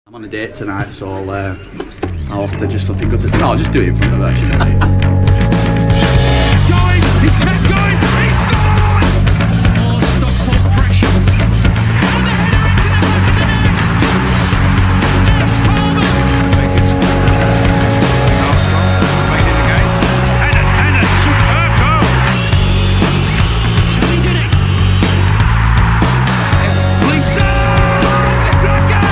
I'm on a date tonight, so I'll have to just looking good. No, I'll just do it in front of her. Going! He's kept going! He scored! Oh, Stockport pressure. And the header into the back of the net. It's Coleman. Played in the game. And a superb goal. Johnny did it. Lisa! It's a cracker!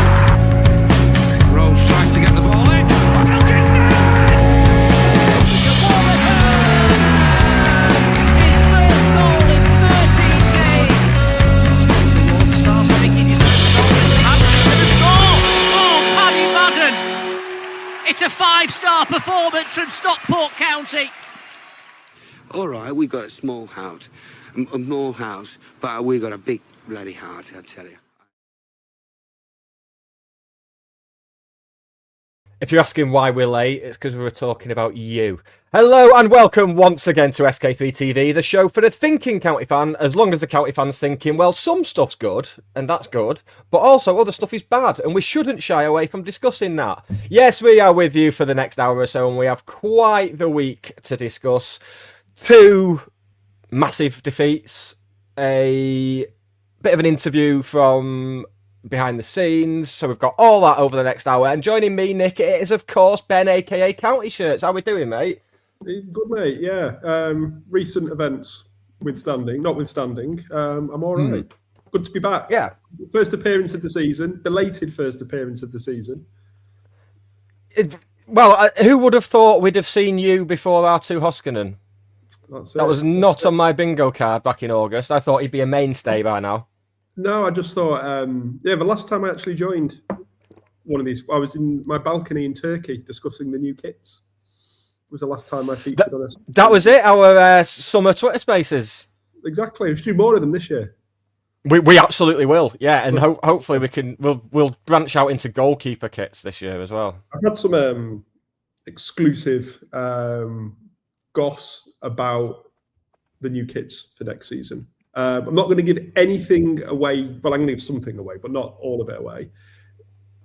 Rose tries to get the ball in. Wilkinson! It's a 5-star performance from Stockport County. All right, we got a small house, but we got a big bloody heart, I tell you. If you're asking why we're late, it's because we were talking about you. Hello and welcome once again to SK3 TV, the show for the thinking county fan, as long as the county fan's thinking, well, some stuff's good, and that's good, but also other stuff is bad, and we shouldn't shy away from discussing that. Yes, we are with you for the next hour or so, and we have quite the week to discuss. 2 massive defeats, a bit of an interview from behind the scenes, so we've got all that over the next hour. And joining me, Nick, it is of course Ben, aka County Shirts. How we doing, mate? Good, mate. Yeah. Recent events notwithstanding, I'm all right. Good to be back. Yeah. First appearance of the season, belated first appearance of the season. Who would have thought we'd have seen you before Artu Hoskonen? That was not on my bingo card back in August. I thought he'd be a mainstay by now. No, I just thought, the last time I actually joined one of these, I was in my balcony in Turkey discussing the new kits. It was the last time I featured on it. That was it, our summer Twitter spaces. Exactly. We should do more of them this year. We absolutely will, yeah, and hopefully we'll branch out into goalkeeper kits this year as well. I've had some exclusive goss about the new kits for next season. I'm not going to give anything away. Well, I'm going to give something away, but not all of it away.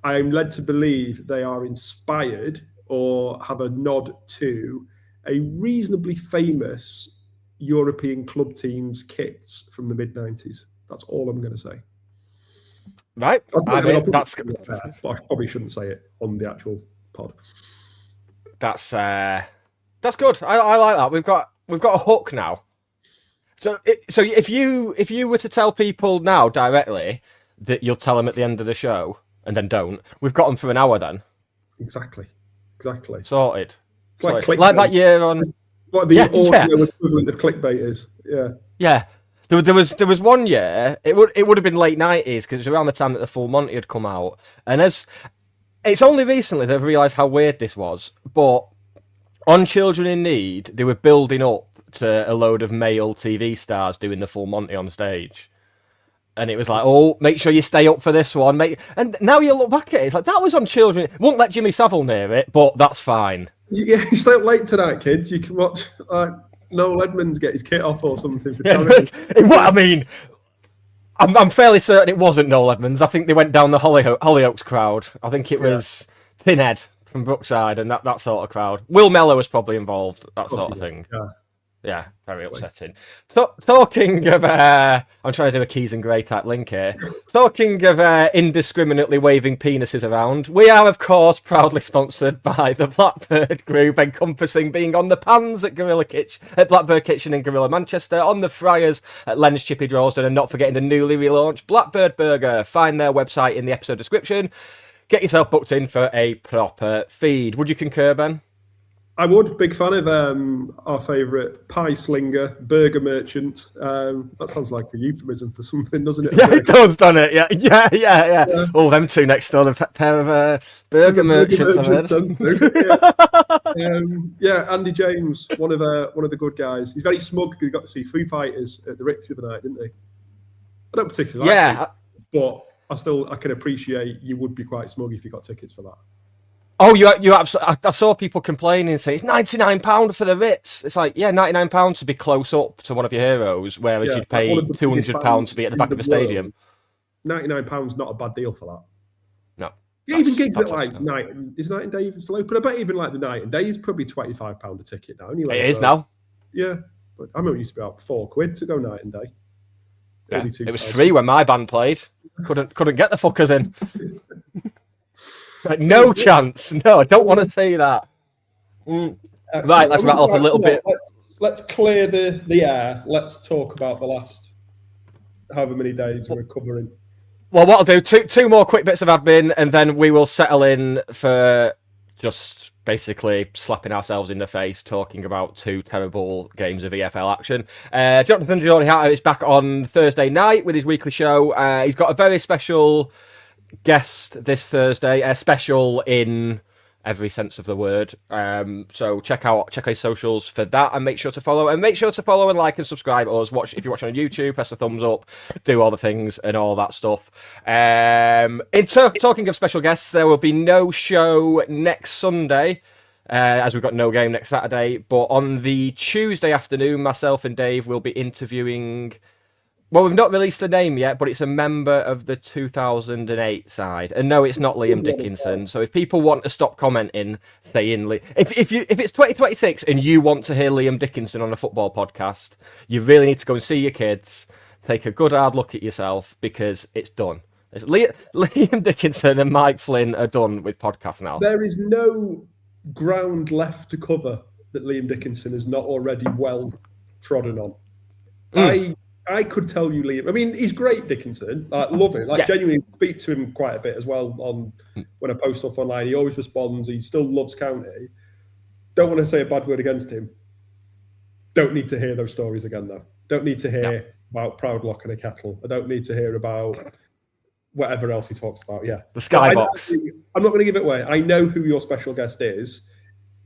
I'm led to believe they are inspired or have a nod to a reasonably famous European club team's kits from the mid-90s. That's all I'm going to say. Right. That's but I probably shouldn't say it on the actual pod. That's good. I like that. We've got a hook now. So if you were to tell people now directly that you'll tell them at the end of the show and then don't, we've got them for an hour then. Exactly. Sorted. It's like that year on. What the audio equivalent of clickbait is. Yeah. Yeah. There was one year. It would have been late 90s because it was around the time that the Full Monty had come out, and it's only recently they've realised how weird this was. But on Children in Need, they were building up to a load of male TV stars doing the Full Monty on stage. And it was like, oh, make sure you stay up for this one. And now you look back at it, it's like, that was on Children. Won't let Jimmy Savile near it, but that's fine. Yeah, you stay up late tonight, kids. You can watch Noel Edmonds get his kit off or something. I'm fairly certain it wasn't Noel Edmonds. I think they went down the Hollyoaks crowd. I think it was Thin Ed from Brookside and that sort of crowd. Will Mellor was probably involved, that sort of thing. Yeah, very upsetting. Talking of, I'm trying to do a Keys and Gray type link here. Talking of indiscriminately waving penises around, we are, of course, proudly sponsored by the Blackbird Group, encompassing being on the pans at Blackbird Kitchen in Gorilla Manchester, on the fryers at Len's Chippy Drorsden, and not forgetting the newly relaunched Blackbird Burger. Find their website in the episode description. Get yourself booked in for a proper feed. Would you concur, Ben? I would. Big fan of our favourite pie slinger, burger merchant. That sounds like a euphemism for something, doesn't it? Yeah, it does, doesn't it? Yeah. Oh, them two next door, the pair of burger merchants. Andy James, one of the good guys. He's very smug because he got to see Foo Fighters at the Ritz the other night, didn't he? I don't particularly like it, but I can appreciate you would be quite smug if you got tickets for that. Oh, you absolutely. I saw people complaining and say it's £99 for the Ritz. It's like, yeah, £99 to be close up to one of your heroes, whereas you'd pay £200 to be at the back of a stadium. £99 not a bad deal for that. No, Yeah, even gigs at that's like night and day even still open? I bet even like the night and day is probably £25 a ticket now. Anyway, It is now. Yeah, but I remember it used to be about £4 to go night and day. Yeah. It was free when my band played. Couldn't get the fuckers in. Like, no chance. No, I don't want to say that. Right, let's rattle off a little bit. Let's clear the air. Let's talk about the last however many days we're covering. Well, what I'll do, two more quick bits of admin, and then we will settle in for just basically slapping ourselves in the face, talking about 2 terrible games of EFL action. Jonathan Jordan is back on Thursday night with his weekly show. He's got a very special guest this Thursday, special in every sense of the word. So check his socials for that, and make sure to follow and like and subscribe us. If you're watching on YouTube, press the thumbs up, do all the things and all that stuff. Talking of special guests, there will be no show next Sunday, as we've got no game next Saturday, but on the Tuesday afternoon, myself and Dave will be interviewing. Well, we've not released the name yet, but it's a member of the 2008 side. And no, it's not Liam Dickinson. So if people want to stop commenting, saying if it's 2026 and you want to hear Liam Dickinson on a football podcast, you really need to go and see your kids, take a good hard look at yourself, because it's done. Liam Dickinson and Mike Flynn are done with podcasts now. There is no ground left to cover that Liam Dickinson is not already well trodden on. I could tell you, Liam. I mean, he's great, Dickinson. I love it. Genuinely speak to him quite a bit as well on when I post stuff online. He always responds. He still loves County. Don't want to say a bad word against him. Don't need to hear those stories again, though. Don't need to hear about Proudlock and a kettle. I don't need to hear about whatever else he talks about. Yeah, the skybox. I'm not going to give it away. I know who your special guest is.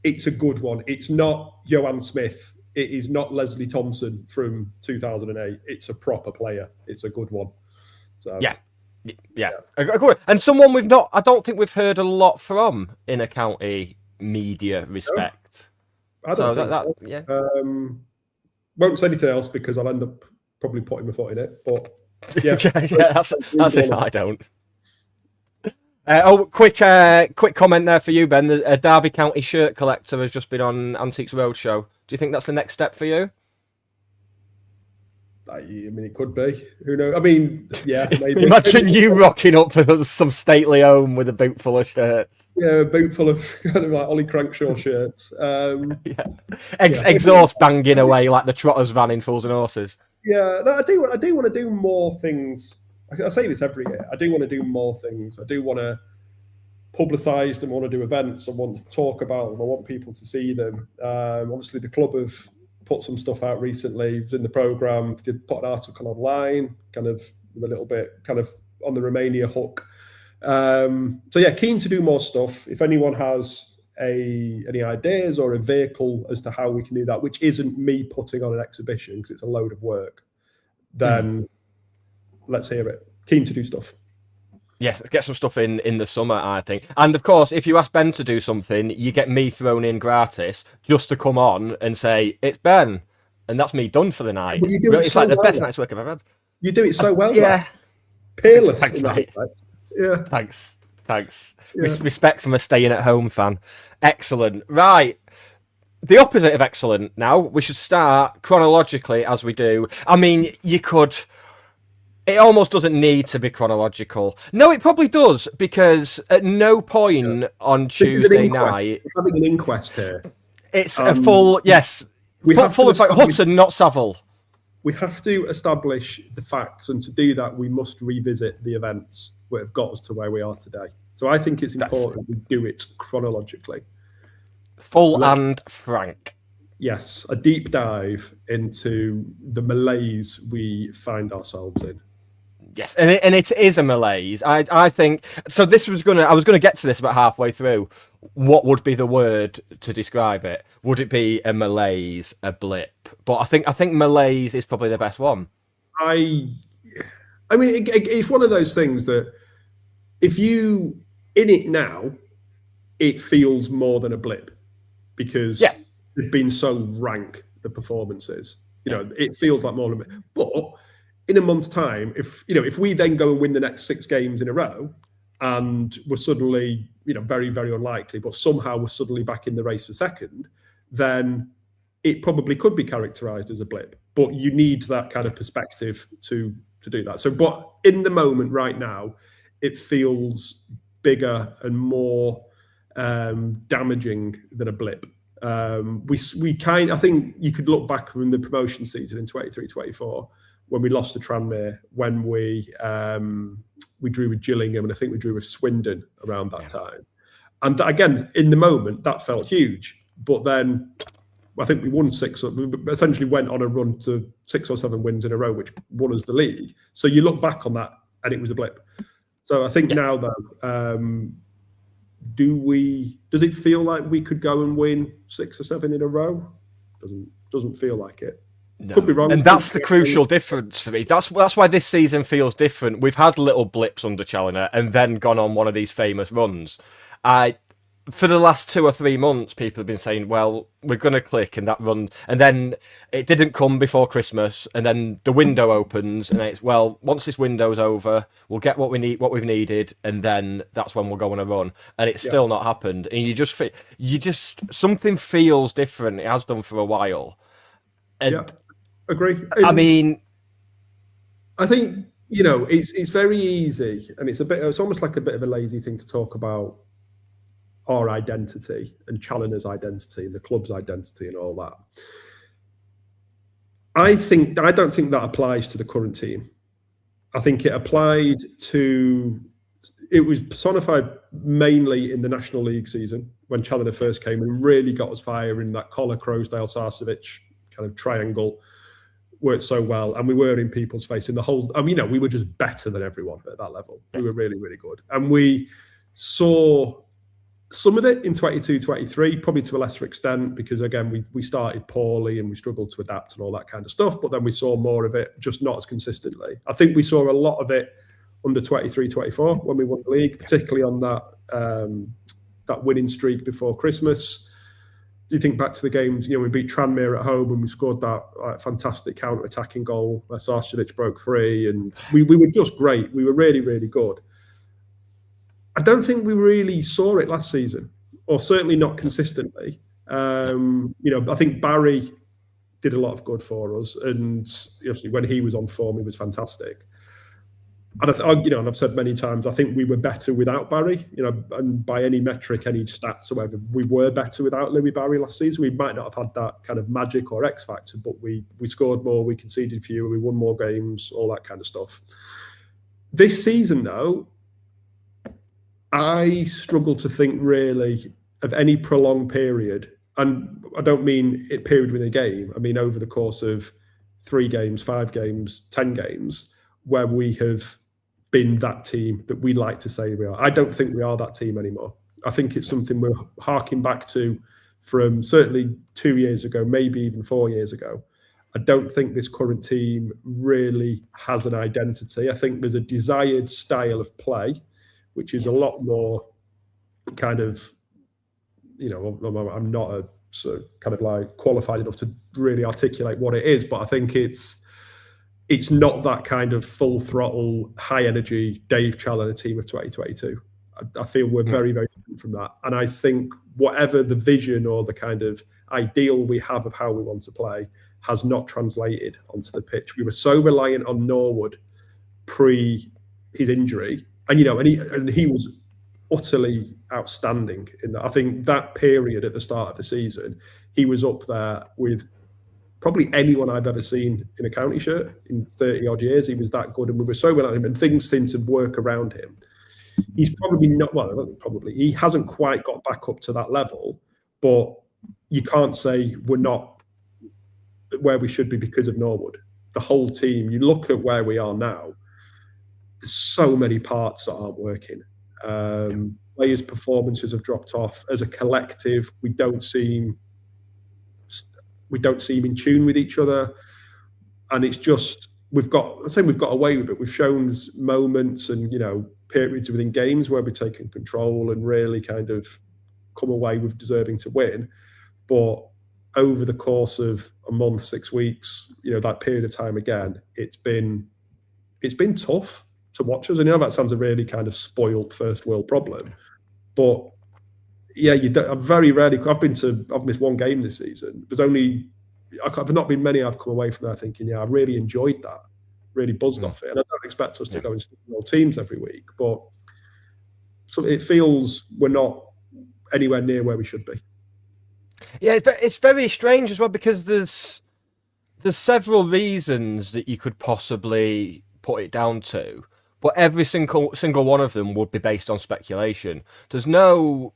It's a good one. It's not Joanne Smith. It is not Leslie Thompson from 2008. It's a proper player. It's a good one. So, yeah. Good. And someone I don't think we've heard a lot from in a county media respect. No, I don't think so. Yeah. Won't say anything else because I'll end up probably putting my foot in it. But yeah, that's if I don't. Quick comment there for you, Ben. A Derby County shirt collector has just been on Antiques Roadshow. Do you think that's the next step for you? I mean, it could be. Who knows? I mean, yeah, maybe. Imagine you rocking up for some stately home with a boot full of shirts. Yeah, a boot full of kind of like Ollie Crankshaw shirts. Exhaust banging away like the Trotters van in Fools and Horses. Yeah, no, I do want to do more things. I say this every year. I do want to do more things. I do want to publicise them. I want to do events. I want to talk about them. I want people to see them. Obviously, the club have put some stuff out recently. It was in the programme. Did put an article online, kind of with a little bit kind of on the Romania hook. So yeah, keen to do more stuff. If anyone has any ideas or a vehicle as to how we can do that, which isn't me putting on an exhibition because it's a load of work, then let's hear it. Keen to do stuff. Yes, get some stuff in the summer, I think. And of course, if you ask Ben to do something, you get me thrown in gratis just to come on and say, it's Ben. And that's me done for the night. Well, you do it's like the best night's work I've ever had. You do it so well. Yeah. Peerless. Thanks, mate. Yeah. Thanks. Yeah. Respect from a staying-at-home fan. Excellent. Right. The opposite of excellent now. We should start chronologically as we do. I mean, you could... It almost doesn't need to be chronological. No, it probably does, because at no point on Tuesday night... We're having an inquest here. It's a full... Yes. Full of Hudson, not Savile. We have to establish the facts, and to do that, we must revisit the events that have got us to where we are today. So I think it's important we do it chronologically. Full and frank. Yes, a deep dive into the malaise we find ourselves in. Yes, and it is a malaise. I think so. I was gonna get to this about halfway through. What would be the word to describe it? Would it be a malaise, a blip? But I think malaise is probably the best one. I mean, it's one of those things that if you in it now, it feels more than a blip because they've been so rank, the performances. It feels like more than a blip. But in a month's time, if we then go and win the next 6 games in a row, and were suddenly, very, very unlikely, but somehow were suddenly back in the race for second, then it probably could be characterised as a blip. But you need that kind of perspective to do that. So, but in the moment right now, it feels bigger and more damaging than a blip. I think you could look back from the promotion season in 23-24 when we lost to Tranmere, when we drew with Gillingham, and I think we drew with Swindon around that time. And again, in the moment, that felt huge. But then I think we won we essentially went on a run to 6 or 7 wins in a row, which won us the league. So you look back on that and it was a blip. So I think now, though, does it feel like we could go and win 6 or 7 in a row? Doesn't feel like it. No. Could be wrong. And that's the crucial difference for me. That's why this season feels different. We've had little blips under Challoner and then gone on one of these famous runs. For the last 2 or 3 months, people have been saying, well, we're going to click and that run. And then it didn't come before Christmas. And then the window opens and it's, well, once this window's over, we'll get what we've needed. And then that's when we'll go on a run. And it's still not happened. And you just, something feels different. It has done for a while. And agree. I mean, I think, it's very easy. And it's almost like a bit of a lazy thing to talk about our identity and Challoner's identity and the club's identity and all that. I don't think that applies to the current team. I think it was personified mainly in the National League season when Challoner first came and really got us firing. That Collar, Crowsdale, Sarcevic kind of triangle worked so well, and we were in people's face in the whole. We were just better than everyone at that level. We were really, really good, and we saw some of it in 22-23, probably to a lesser extent, because again, we started poorly and we struggled to adapt and all that kind of stuff, but then we saw more of it, just not as consistently. I think we saw a lot of it under 23-24 when we won the league, particularly on that winning streak before Christmas. Do you think back to the games, we beat Tranmere at home and we scored that fantastic counter-attacking goal where Sarcevic broke free, and we were just great. We were really, really good. I don't think we really saw it last season, or certainly not consistently. I think Barry did a lot of good for us, and obviously when he was on form, he was fantastic. And and I've said many times, I think we were better without Barry. And by any metric, any stats, or whatever, we were better without Louis Barry last season. We might not have had that kind of magic or X factor, but we scored more, we conceded fewer, we won more games, all that kind of stuff. This season, though, I struggle to think really of any prolonged period, and I don't mean it period within a game. I mean over the course of 3 games, 5 games, 10 games, where we have been that team that we like to say we are. I don't think we are that team anymore. I think it's something we're harking back to from certainly 2 years ago, maybe even 4 years ago. I don't think this current team really has an identity. I think there's a desired style of play, which is a lot more kind of, I'm not a sort of kind of like qualified enough to really articulate what it is, but I think it's not that kind of full throttle, high energy Dave Challoner team of 2022. I feel we're very, very different from that. And I think whatever the vision or the kind of ideal we have of how we want to play has not translated onto the pitch. We were so reliant on Norwood pre his injury. And he was utterly outstanding in that. I think that period at the start of the season, he was up there with probably anyone I've ever seen in a county shirt in 30 odd years. He was that good, and we were so well at him, and things seemed to work around him. He's probably not, well, I don't think probably, he hasn't quite got back up to that level, but you can't say we're not where we should be because of Norwood. The whole team, you look at where we are now, there's so many parts that aren't working. Players' performances have dropped off. As a collective, we don't seem in tune with each other, and it's just we've got away with it. We've shown moments and periods within games where we've taken control and really kind of come away with deserving to win, but over the course of a month, 6 weeks, that period of time again, it's been tough to watch us. And that sounds a really kind of spoiled first world problem, but yeah, I'm very rarely. I've missed one game this season. I've not been many. I've come away from that thinking, yeah, I really enjoyed that, really buzzed off it, and I don't expect us to go and stick with all teams every week, but so it feels we're not anywhere near where we should be. Yeah, it's very strange as well, because there's several reasons that you could possibly put it down to, but every single one of them would be based on speculation. There's no.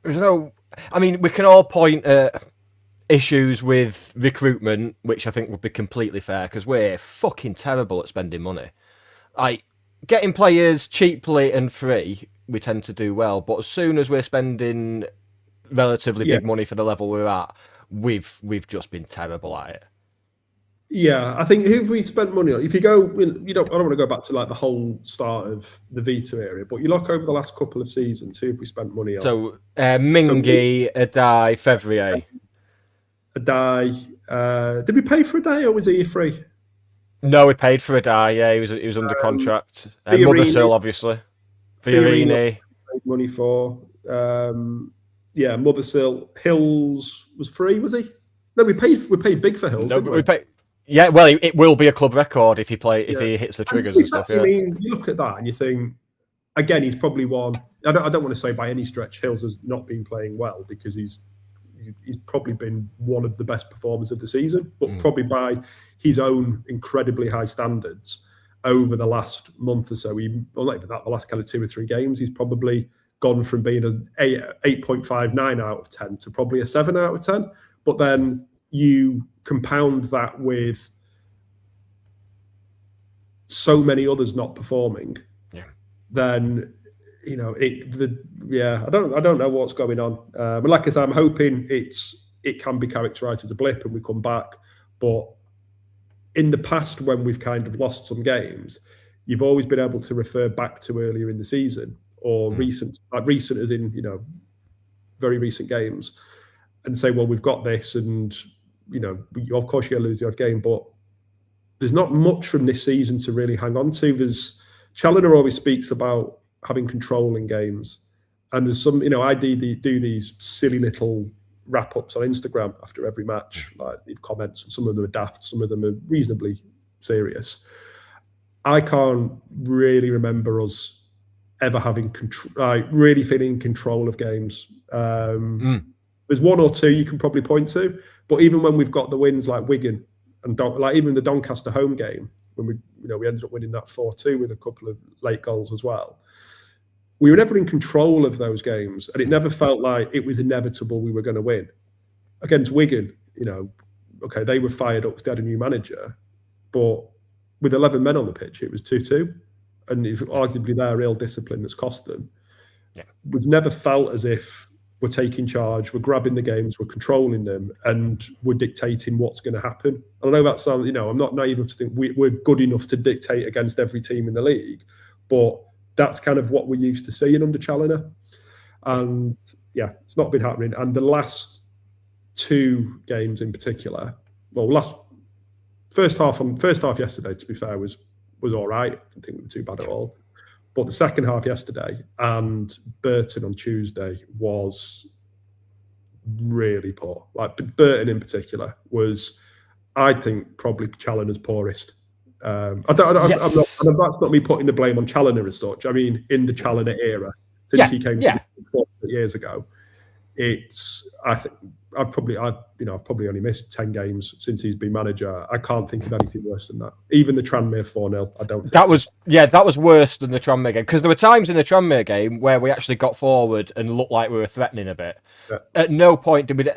I mean, we can all point at issues with recruitment, which I think would be completely fair, because we're fucking terrible at spending money. Like, getting players cheaply and free, we tend to do well, but as soon as we're spending relatively big money for the level we're at, we've just been terrible at it. Yeah, I think who have we spent money on? If you go, I don't want to go back to like the whole start of the Vita area, but you look over the last couple of seasons, who have we spent money on? So Mingy, Adai, Fevrier. Adai. Did we pay for Adai, or was he free? No, we paid for Adai. Yeah, he was under contract. Mothersill, obviously. Fiorini. Money for. Yeah, Mothersill. Hills was free, was he? No, we paid big for Hills. No, didn't we? Yeah, well, it will be a club record if he hits the triggers and stuff. I mean, you look at that and you think, again, he's probably one. I don't want to say by any stretch Hills has not been playing well, because he's probably been one of the best performers of the season, but probably by his own incredibly high standards over the last month or so. Not even that, the last kind of 2 or 3 games, he's probably gone from being an 8.59 out of 10 to probably a 7 out of 10. But then you compound that with so many others not performing, then I don't know what's going on. But like I said, I'm hoping it can be characterised as a blip and we come back. But in the past, when we've kind of lost some games, you've always been able to refer back to earlier in the season or recent as in very recent games, and say, well, we've got this, and of course you're going to lose the odd game, but there's not much from this season to really hang on to. Challoner always speaks about having control in games, and there's some, I do these silly little wrap-ups on Instagram after every match, like leave comments, and some of them are daft, some of them are reasonably serious. I can't really remember us ever having really feeling in control of games. There's one or two you can probably point to, but even when we've got the wins like Wigan and even the Doncaster home game, when we ended up winning that 4-2 with a couple of late goals as well, we were never in control of those games, and it never felt like it was inevitable we were going to win. Against Wigan, okay, they were fired up because they had a new manager, but with 11 men on the pitch, it was 2-2, and it's arguably their real discipline that's cost them. Yeah. We've never felt as if we're taking charge, we're grabbing the games, we're controlling them, and we're dictating what's going to happen. I know that sounds, I'm not naive enough to think we're good enough to dictate against every team in the league, but that's kind of what we're used to seeing under Challoner. And yeah, it's not been happening. And the last 2 games in particular, first half yesterday, to be fair, was all right. I didn't think we were too bad at all. But the second half yesterday and Burton on Tuesday was really poor. Like Burton in particular was, I think, probably Challoner's poorest. That's not me putting the blame on Challoner as such. I mean, in the Challoner era, since he came to 4 years ago, I've probably only missed 10 games since he's been manager. I can't think of anything worse than that. Even the Tranmere 4-0, I don't think. That was worse than the Tranmere game, because there were times in the Tranmere game where we actually got forward and looked like we were threatening a bit. Yeah. At no point did we.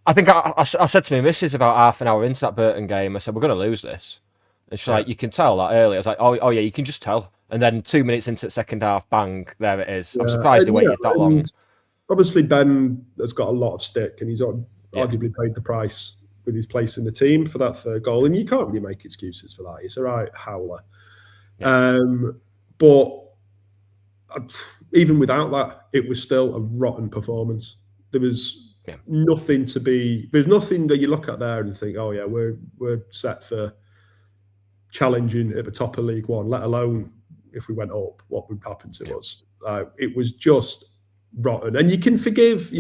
I think I said to my missus about half an hour into that Burton game, I said, we're going to lose this. And she's like, you can tell that early. I was like, oh yeah, you can just tell. And then 2 minutes into the second half, bang, there it is. I'm surprised they waited that long. Obviously, Ben has got a lot of stick, and he's arguably paid the price with his place in the team for that 3rd goal. And you can't really make excuses for that. It's a right howler. Yeah. But even without that, it was still a rotten performance. There was nothing to be. There's nothing that you look at there and think, oh yeah, we're set for challenging at the top of League One, let alone if we went up, what would happen to us. It was just rotten. And you can forgive,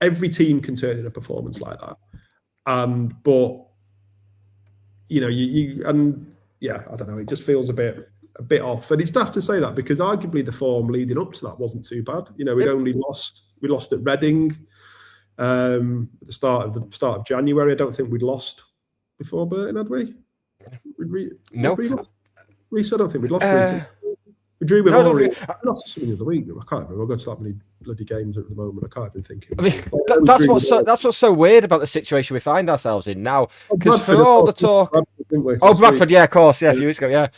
every team can turn in a performance like that. But I don't know, it just feels a bit off. And it's tough to say that because arguably the form leading up to that wasn't too bad. We lost at Reading at the start of January. I don't think we'd lost before Burton, had we? No. Reece, I don't think we'd lost. We drew with Horry. We lost to something the other week. I can't remember. I've got to that many bloody games at the moment. I can't even think. I mean, that's what's so weird about the situation we find ourselves in now. Because for all the talk, Bradford, yeah, of course, yeah, a few weeks ago, yeah.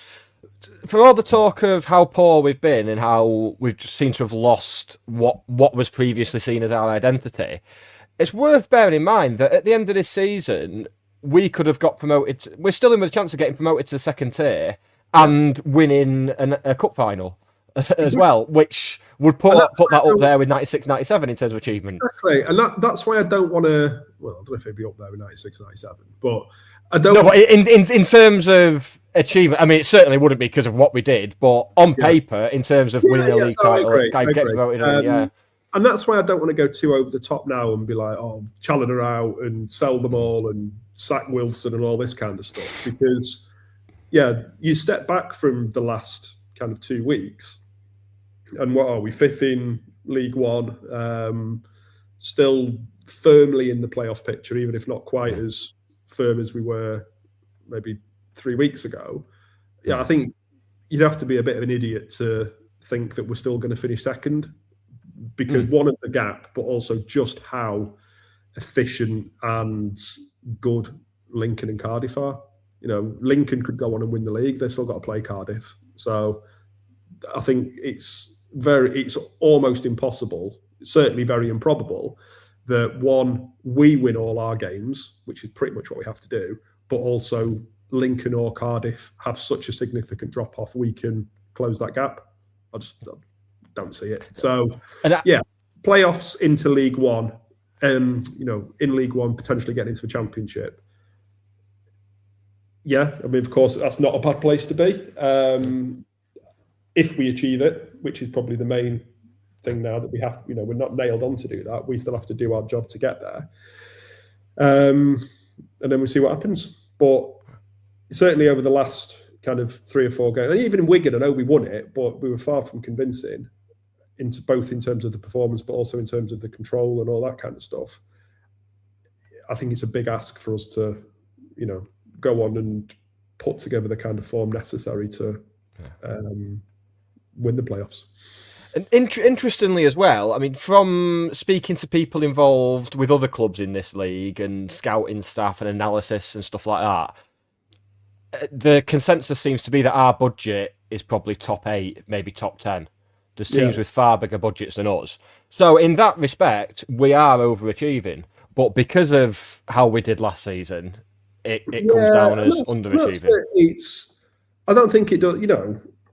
For all the talk of how poor we've been and how we've just seemed to have lost what was previously seen as our identity, it's worth bearing in mind that at the end of this season, we could have got promoted. We're still in with a chance of getting promoted to the second tier and winning a cup final as well, which would put that up there with 96, 97 in terms of achievement. Exactly, and that's why I don't want to. Well, I don't know if it'd be up there with 96, 97, but I don't. No, but in terms of achievement, I mean, it certainly wouldn't be because of what we did, but on paper, in terms of winning a league title, getting voted in, And that's why I don't want to go too over the top now and be like, Challoner out and sell them all and sack Wilson and all this kind of stuff. Because, you step back from the last kind of 2 weeks and what are we, 5th in League One, still firmly in the playoff picture, even if not quite as firm as we were maybe 3 weeks ago. I think you'd have to be a bit of an idiot to think that we're still going to finish second. Because one of the gap, but also just how efficient and good Lincoln and Cardiff are. Lincoln could go on and win the league. They've still got to play Cardiff. So I think it's almost impossible, certainly very improbable, that one, we win all our games, which is pretty much what we have to do, but also Lincoln or Cardiff have such a significant drop-off, we can close that gap. I just don't see it. So, playoffs into League One, in League One, potentially getting into the Championship. Yeah, I mean, of course, that's not a bad place to be. If we achieve it, which is probably the main thing now that we have, we're not nailed on to do that. We still have to do our job to get there. And then we see what happens. But certainly over the last kind of 3 or 4 games, and even in Wigan, I know we won it, but we were far from convincing, both in terms of the performance, but also in terms of the control and all that kind of stuff. I think it's a big ask for us to, go on and put together the kind of form necessary to win the playoffs. And interestingly as well, I mean, from speaking to people involved with other clubs in this league and scouting staff and analysis and stuff like that, the consensus seems to be that our budget is probably top 8, maybe top 10. There's teams with far bigger budgets than us. So in that respect, we are overachieving. But because of how we did last season, it comes down as underachieving. I don't think it does,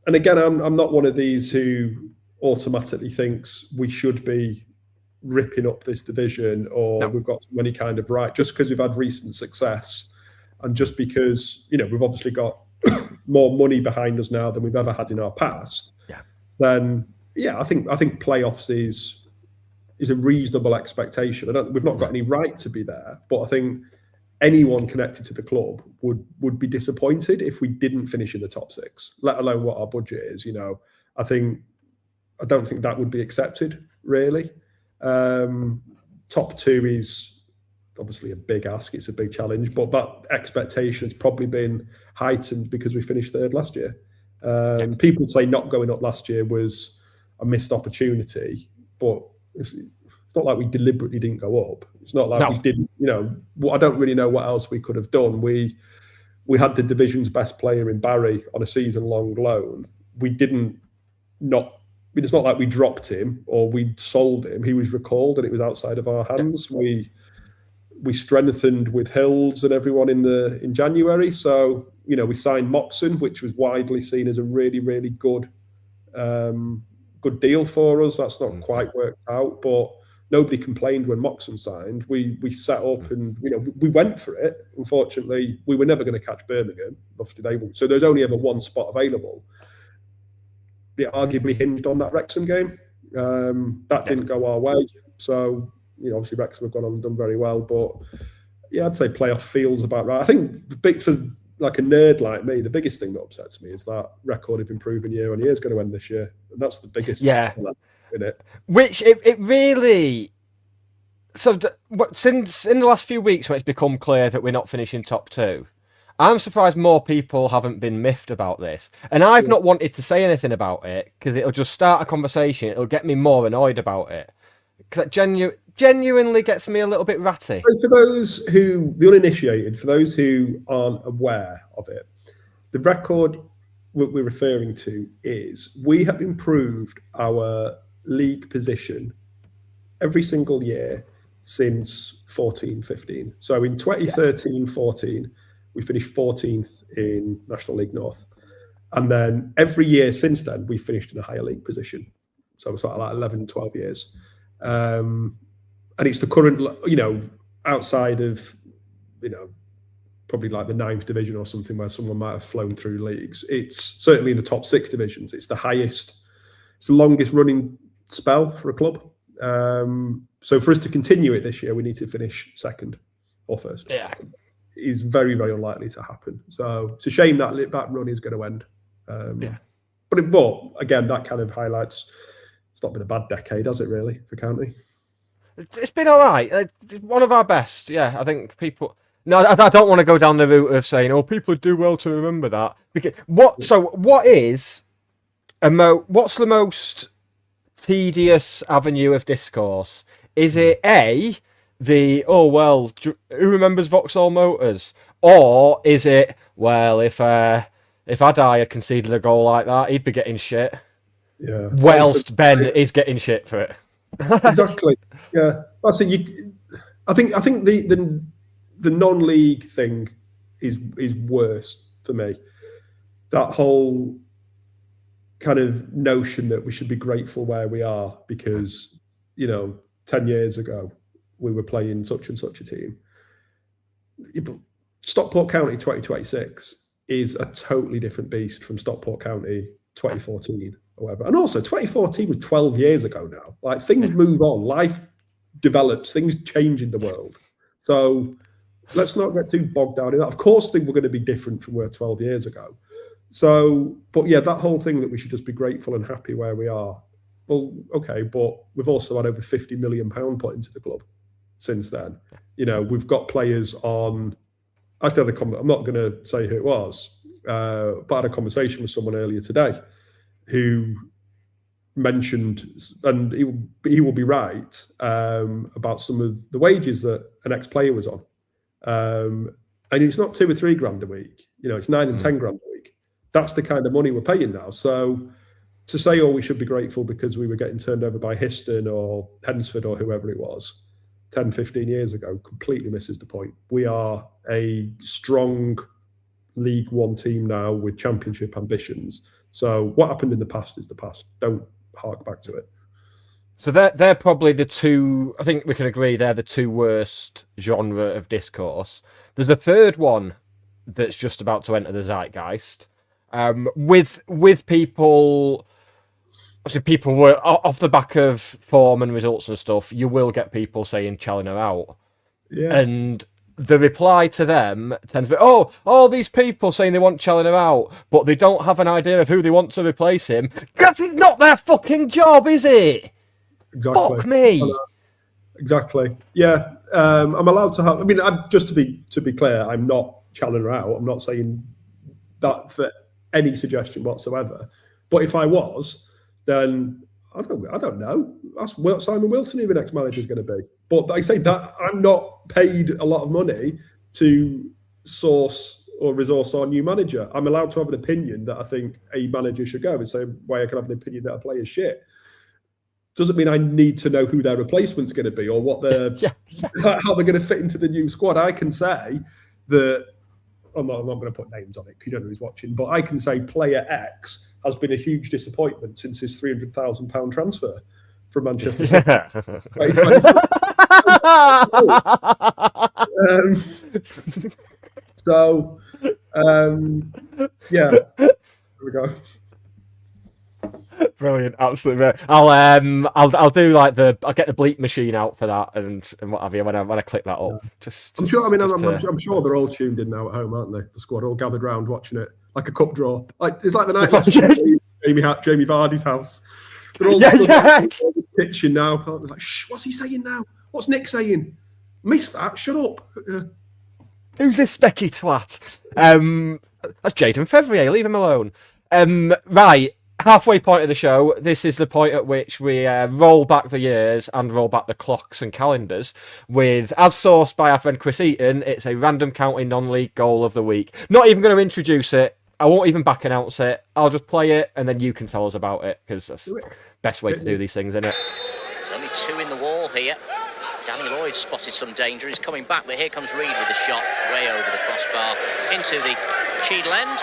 and again, I'm not one of these who automatically thinks we should be ripping up this division or we've got any kind of right, just because we've had recent success and just because, we've obviously got more money behind us now than we've ever had in our past. Then I think playoffs is a reasonable expectation. We've not got any right to be there, but I think anyone connected to the club would be disappointed if we didn't finish in the top 6, let alone what our budget is. I don't think that would be accepted, really. Top 2 is obviously a big ask. It's a big challenge, but that expectation has probably been heightened because we finished 3rd last year. People say not going up last year was a missed opportunity, but it's not like we deliberately didn't go up. It's not like we didn't, I don't really know what else we could have done. We had the division's best player in Barry on a season-long loan. It's not like we dropped him or we sold him. He was recalled and it was outside of our hands. We strengthened with Hills and everyone in January. So, we signed Moxon, which was widely seen as a really, really good deal for us. That's not quite worked out, but nobody complained when Moxon signed. We set up and, we went for it. Unfortunately, we were never going to catch Birmingham. Obviously, so there's only ever one spot available. it arguably hinged on that Wrexham game. That didn't go our way. So, obviously Wrexham have gone on and done very well. But, yeah, I'd say playoff feels about right. I think for like a nerd like me, the biggest thing that upsets me is that record of improving year on year is going to end this year. And that's the biggest thing, isn't it? Which it really... So, since in the last few weeks when it's become clear that we're not finishing top 2, I'm surprised more people haven't been miffed about this. And I've not wanted to say anything about it because it'll just start a conversation. It'll get me more annoyed about it. Because it genuinely gets me a little bit ratty. So for those the uninitiated, for those who aren't aware of it, the record we're referring to is we have improved our league position every single year since 14-15. So in 2013-14, we finished 14th in National League North. And then every year since then, we finished in a higher league position. So it's like 11, 12 years. And it's the current, outside of, probably like the 9th division or something where someone might have flown through leagues. It's certainly in the top 6 divisions. It's the highest, it's the longest running spell for a club. So for us to continue it this year, we need to finish second or first. Yeah. Is very, very unlikely to happen. So it's a shame that run is going to end. But again, that kind of highlights it's not been a bad decade, has it really, for County? It's been all right. One of our best. Yeah, I think people... No, I don't want to go down the route of saying, people do well to remember that. Because what's the most tedious avenue of discourse? Is it A, who remembers Vauxhall Motors? Or is it, if I had conceded a goal like that, he'd be getting shit. Yeah. Whilst Ben is getting shit for it. Exactly. Yeah. I think the non-league thing is worse for me. That whole kind of notion that we should be grateful where we are because, 10 years ago we were playing such and such a team. Stockport County 2026 is a totally different beast from Stockport County 2014 or whatever. And also 2014 was 12 years ago now. Like things move on, life develops, things change in the world. So let's not get too bogged down in that. Of course things were going to be different from where 12 years ago. So, but yeah, that whole thing that we should just be grateful and happy where we are. Well, okay, but we've also had over £50 million put into the club since then. We've got players on. I had I'm not going to say who it was, but I had a conversation with someone earlier today who mentioned, and he will be right about some of the wages that an ex-player was on, and it's not 2 or 3 grand a week. It's 9 and 10 grand a week. That's the kind of money we're paying now. So to say, we should be grateful because we were getting turned over by Histon or Hensford or whoever it was 10, 15 years ago, completely misses the point. We are a strong League One team now with championship ambitions. So what happened in the past is the past. Don't hark back to it. So they're probably the two, I think we can agree they're the two worst genre of discourse. There's a third one that's just about to enter the zeitgeist. With people... Obviously, people were off the back of form and results and stuff. You will get people saying Challinor out, and the reply to them tends to be, all these people saying they want Challinor out, but they don't have an idea of who they want to replace him. Because it's not their fucking job, is it? Exactly. Fuck me. Exactly. Yeah. I'm allowed to have. I mean, just to be clear, I'm not Challinor out. I'm not saying that for any suggestion whatsoever. But if I was, then I don't know. Ask Simon Wilson who the next manager is going to be. But like I say that I'm not paid a lot of money to source or resource our new manager. I'm allowed to have an opinion that I think a manager should go, the same way I can have an opinion that a player's shit. Doesn't mean I need to know who their replacement's going to be or what their how they're going to fit into the new squad. I can say that I'm not going to put names on it because you don't know who's watching, but I can say player X has been a huge disappointment since his £300,000 transfer from Manchester City. Yeah, there we go. Brilliant, absolutely brilliant. I'll do like I'll get the bleep machine out for that and what have you when I click that up. I'm sure. I mean, I'm sure they're all tuned in now at home, aren't they? The squad are all gathered round watching it like a cup draw. Like it's like the night last year, Jamie Vardy's house. They're all stood in the kitchen now. They're like, shh, what's he saying now? What's Nick saying? Missed that. Shut up. Who's this specky twat? That's Jaden Fevrier. Leave him alone. Right. Halfway point of the show. This is the point at which we roll back the years and roll back the clocks and calendars with, as sourced by our friend Chris Eaton, it's a random county non-league goal of the week. Not even going to introduce it. I won't even back announce it. I'll just play it and then you can tell us about it because that's the best way to do these things, isn't it? There's only two in the wall here. Danny Lloyd spotted some danger. He's coming back, but here comes Reid with a shot way over the crossbar into the Cheadle end,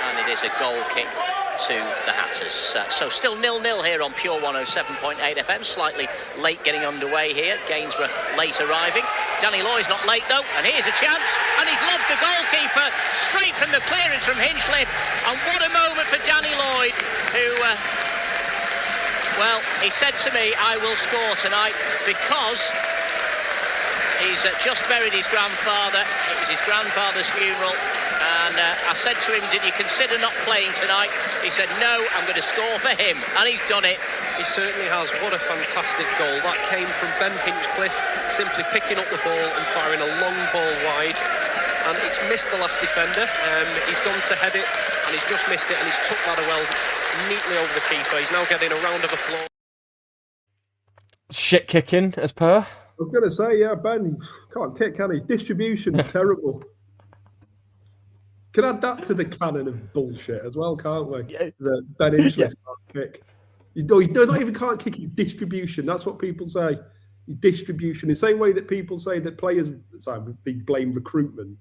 and it is a goal kick to the Hatters. So still 0-0 here on Pure 107.8 FM. Slightly late getting underway here. Gainsborough late arriving. Danny Lloyd's not late though, and here's a chance, and he's lobbed the goalkeeper straight from the clearance from Hinchliffe. And what a moment for Danny Lloyd, who, well, he said to me, I will score tonight because he's just buried his grandfather. It was his grandfather's funeral. And I said to him, did you consider not playing tonight? He said, no, I'm going to score for him. And he's done it. He certainly has. What a fantastic goal. That came from Ben Hinchcliffe, simply picking up the ball and firing a long ball wide. And it's missed the last defender. He's gone to head it, and he's just missed it, and he's took that well neatly over the keeper. He's now getting a round of applause. Shit kicking, as per. I was going to say, yeah, Ben can't kick, can he? Distribution is terrible. Can add that to the canon of bullshit as well, can't we? Yeah. The Ben Hinchliffe can't kick. You not even can't kick his distribution. That's what people say. His distribution. The same way that people say that players, they blame recruitment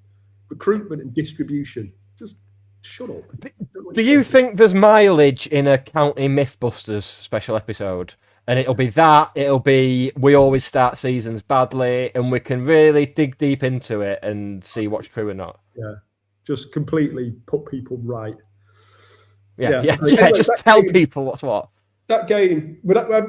and distribution. Just shut up. Do you think there's mileage in a County Mythbusters special episode? And it'll be we always start seasons badly, and we can really dig deep into it and see what's true or not. Yeah. Just completely put people right. Yeah. Just tell people what's what. That game,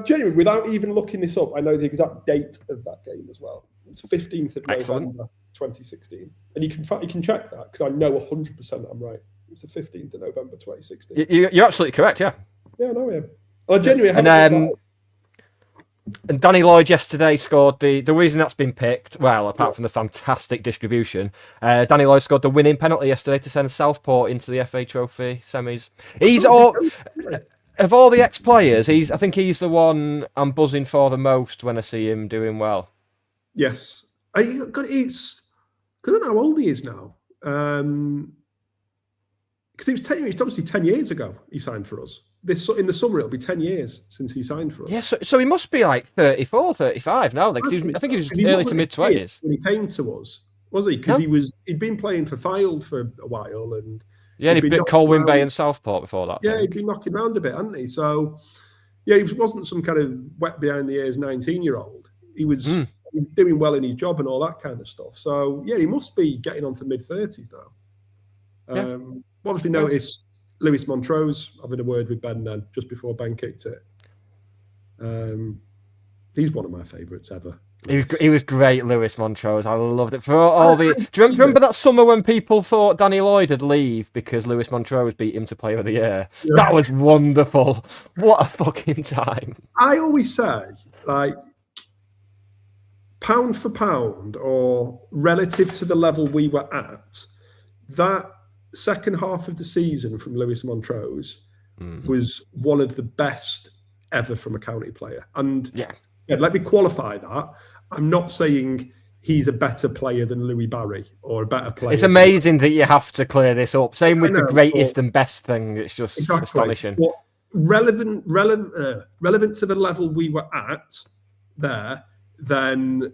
genuinely, without even looking this up, I know the exact date of that game as well. It's 15th of November, 2016. And you can check that because I know 100% I'm right. It's the 15th of November, 2016. You're absolutely correct, yeah. Yeah, I know I am. I genuinely haven't. And Danny Lloyd yesterday scored the reason that's been picked, well, apart from the fantastic distribution, Danny Lloyd scored the winning penalty yesterday to send Southport into the FA Trophy semis. Of all the ex-players, I think he's the one I'm buzzing for the most when I see him doing well. Yes. I don't know how old he is now. Because it's obviously 10 years ago he signed for us. In the summer, it'll be 10 years since he signed for us. Yeah, so he must be like 34, 35 now. I think he was early to mid-20s. When he came to us, was he? Because he'd been playing for Fylde for a while. And he beat Colwyn Bay and Southport before that. Yeah, he'd been knocking around a bit, hadn't he? So, yeah, he wasn't some kind of wet behind the ears 19-year-old. He was doing well in his job and all that kind of stuff. So, yeah, he must be getting on to mid-30s now. Obviously noticed Lewis Montrose having a word with Ben then, just before Ben kicked it. He's one of my favourites ever. He was great, Lewis Montrose. I loved it. Do you remember that summer when people thought Danny Lloyd would leave because Lewis Montrose beat him to Player of the Year? Yeah. That was wonderful. What a fucking time. I always say, like, pound for pound or relative to the level we were at, that second half of the season from Lewis Montrose was one of the best ever from a county player. And let me qualify that. I'm not saying he's a better player than Louis Barry or a better player. It's amazing that you have to clear this up. Same with the greatest and best thing. It's just astonishing. But relevant to the level we were at there, then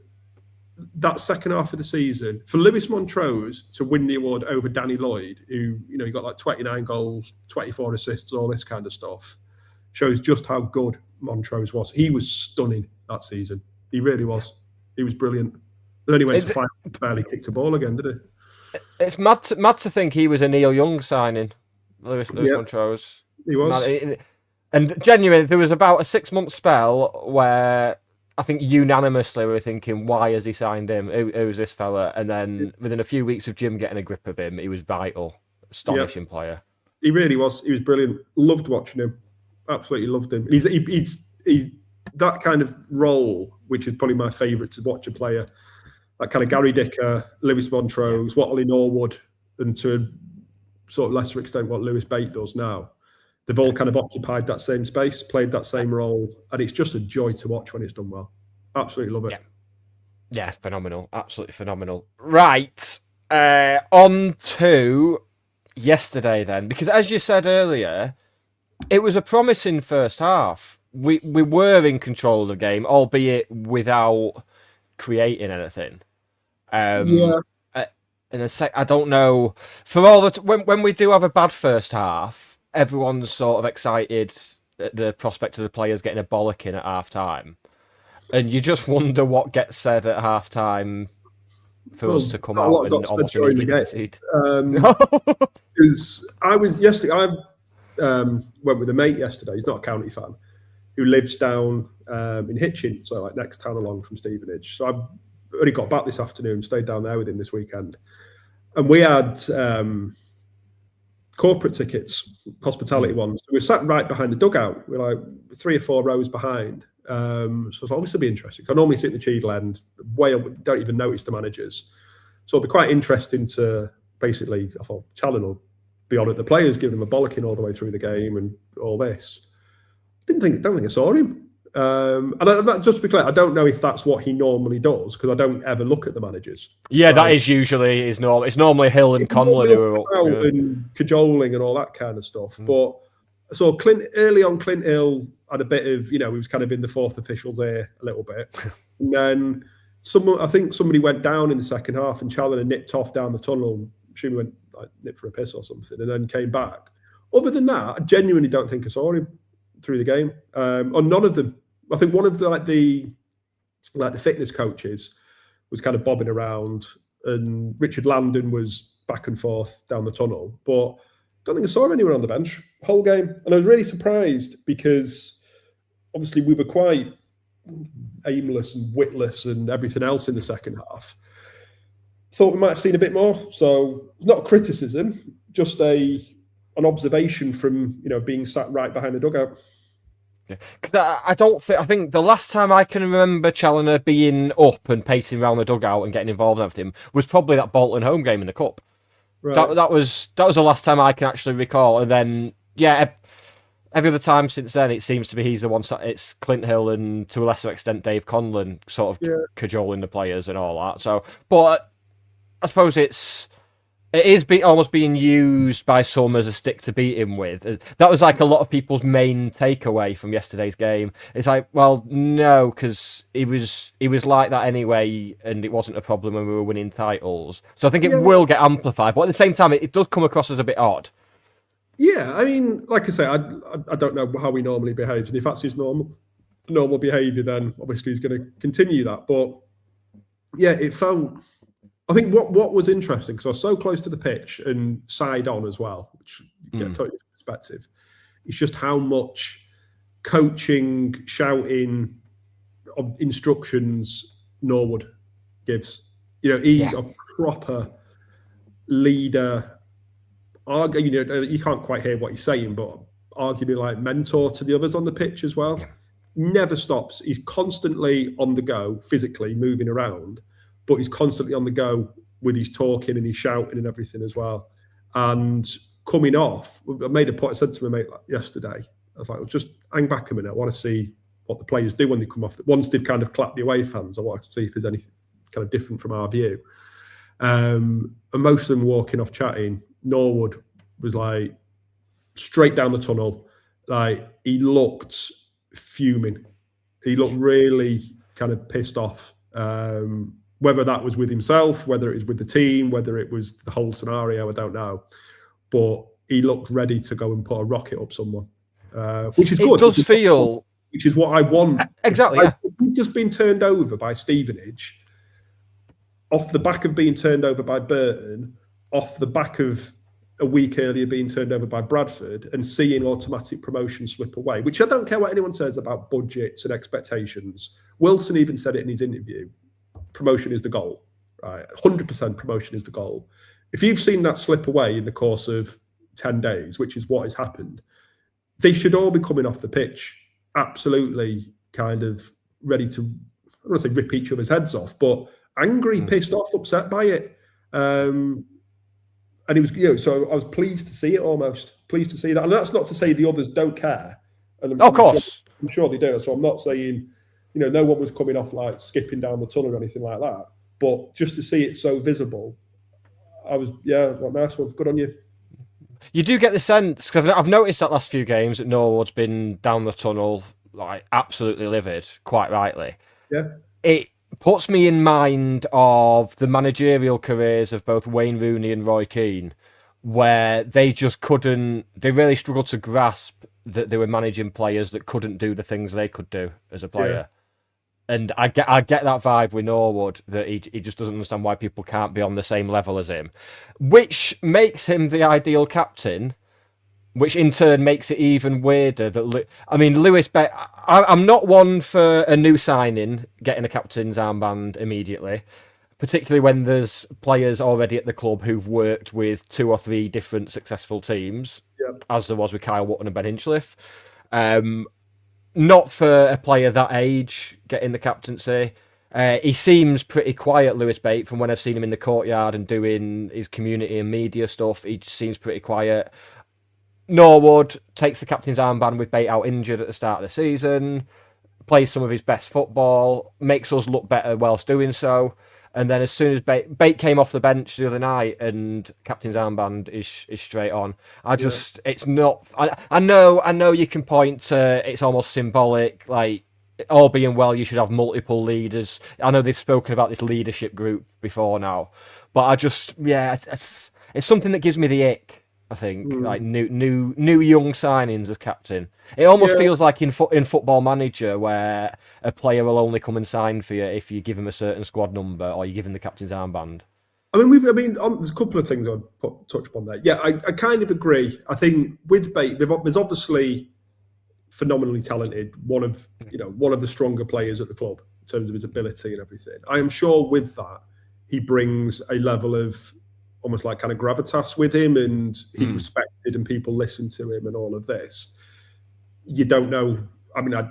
that second half of the season, for Lewis Montrose to win the award over Danny Lloyd, who, he got like 29 goals, 24 assists, all this kind of stuff, shows just how good Montrose was. He was stunning that season. He really was. He was brilliant. But then he went to final, barely kicked a ball again, did he? It's mad to think he was a Neil Young signing, Lewis Montrose. He was. And genuinely, there was about a 6-month spell where I think unanimously we were thinking, why has he signed him? Who's this fella? And then within a few weeks of Jim getting a grip of him, he was vital. Astonishing player. He really was. He was brilliant. Loved watching him. Absolutely loved him. He's that kind of role, which is probably my favourite to watch a player. That kind of Gary Dicker, Lewis Montrose, what Ollie Norwood, and to a sort of lesser extent what Lewis Bate does now. They've all kind of occupied that same space, played that same role, and it's just a joy to watch when it's done well. Absolutely love it. Yeah, phenomenal. Absolutely phenomenal. Right. On to yesterday then, because as you said earlier, it was a promising first half. We were in control of the game, albeit without creating anything. In a sec, I don't know. For all that, when we do have a bad first half, everyone's sort of excited at the prospect of the players getting a bollocking at half time, and you just wonder what gets said at half time for us to come out and almost during the game. Because I was yesterday, I went with a mate yesterday. He's not a county fan, who lives down in Hitchin, so like next town along from Stevenage. So I only got back this afternoon, stayed down there with him this weekend, and we had corporate tickets, hospitality ones. So we sat right behind the dugout. We're like 3 or 4 rows behind. So it's obviously be interesting. I normally sit in the Cheadle end, don't even notice the managers. So it'll be quite interesting to basically, I thought, Challen will be on at the players, giving them a bollocking all the way through the game and all this. Don't think I saw him. And just to be clear, I don't know if that's what he normally does, because I don't ever look at the managers. Yeah, so that is usually his norm. It's normally Hill and Conlon who are up. And cajoling and all that kind of stuff. But so early on, Clint Hill had a bit of, he was kind of in the fourth official's ear a little bit. And then I think somebody went down in the second half, and Challen nipped off down the tunnel. She went nipped for a piss or something, and then came back. Other than that, I genuinely don't think I saw him through the game. On none of them. I think one of the fitness coaches was kind of bobbing around, and Richard Landon was back and forth down the tunnel. But I don't think I saw anyone on the bench the whole game. And I was really surprised, because obviously we were quite aimless and witless and everything else in the second half. Thought we might have seen a bit more. So not a criticism, just an observation from being sat right behind the dugout. Because I think the last time I can remember Challoner being up and pacing around the dugout and getting involved in everything was probably that Bolton home game in the cup. Right. That was the last time I can actually recall. And then every other time since then, it seems to be he's the one. It's Clint Hill and to a lesser extent Dave Conlon sort of cajoling the players and all that. So, but I suppose it is almost being used by some as a stick to beat him with. That was like a lot of people's main takeaway from yesterday's game. It's like, well, no, because he was like that anyway, and it wasn't a problem when we were winning titles. So I think it will get amplified, but at the same time, it does come across as a bit odd. Yeah, I mean, like I say, I don't know how he normally behaves, and if that's his normal behaviour, then obviously he's going to continue that. But yeah, it felt. I think what was interesting, because I was so close to the pitch and side on as well, which you get a totally different perspective, it's just how much coaching, shouting, instructions Norwood gives. He's a proper leader. You can't quite hear what he's saying, but arguably like mentor to the others on the pitch as well. Yeah. Never stops. He's constantly on the go, physically moving around, but he's constantly on the go with his talking and his shouting and everything as well. And coming off, I made a point. I said to my mate yesterday, I was like, just hang back a minute. I want to see what the players do when they come off. Once they've kind of clapped the away fans, I want to see if there's anything kind of different from our view. And most of them walking off chatting. Norwood was like straight down the tunnel. Like, he looked fuming. He looked really kind of pissed off. Whether that was with himself, whether it was with the team, whether it was the whole scenario, I don't know. But he looked ready to go and put a rocket up someone, which is good. It does feel... Which is what I want. Exactly, yeah. We've just been turned over by Stevenage, off the back of being turned over by Burton, off the back of a week earlier being turned over by Bradford and seeing automatic promotion slip away, which I don't care what anyone says about budgets and expectations. Wilson even said it in his interview. Promotion is the goal, right? 100% promotion is the goal. If you've seen that slip away in the course of 10 days, which is what has happened, they should all be coming off the pitch absolutely kind of ready to, I don't want to say rip each other's heads off, but angry, pissed off, upset by it. And it was, so I was pleased to see it almost. Pleased to see that. And that's not to say the others don't care. And of course. I'm sure they do. So I'm not saying, no one was coming off like skipping down the tunnel or anything like that. But just to see it so visible, I was, nice one. Good on you. You do get the sense, because I've noticed that last few games that Norwood's been down the tunnel, like absolutely livid, quite rightly. Yeah. It puts me in mind of the managerial careers of both Wayne Rooney and Roy Keane, where they really struggled to grasp that they were managing players that couldn't do the things they could do as a player. Yeah. And I get that vibe with Norwood, that he just doesn't understand why people can't be on the same level as him, which makes him the ideal captain, which in turn makes it even weirder that, Lewis Bate, I'm not one for a new signing getting a captain's armband immediately, particularly when there's players already at the club who've worked with 2 or 3 different successful teams, as there was with Kyle Wootton and Ben Hinchliffe. Not for a player that age getting the captaincy. He seems pretty quiet, Lewis Bate, from when I've seen him in the courtyard and doing his community and media stuff. He just seems pretty quiet. Norwood takes the captain's armband with Bate out injured at the start of the season, plays some of his best football, makes us look better whilst doing so. And then as soon as Bate came off the bench the other night and captain's armband is straight on, it's not... I know you can point to it's almost symbolic, like, all being well, you should have multiple leaders. I know they've spoken about this leadership group before now, but I just, it's something that gives me the ick. I think like new young signings as captain. It almost feels like in Football Manager, where a player will only come and sign for you if you give him a certain squad number or you give him the captain's armband. There's a couple of things I'd touch upon there. Yeah, I kind of agree. I think with Bate, there's obviously phenomenally talented, one of the stronger players at the club in terms of his ability and everything. I am sure with that he brings a level of almost like kind of gravitas with him, and he's respected and people listen to him and all of this. You don't know.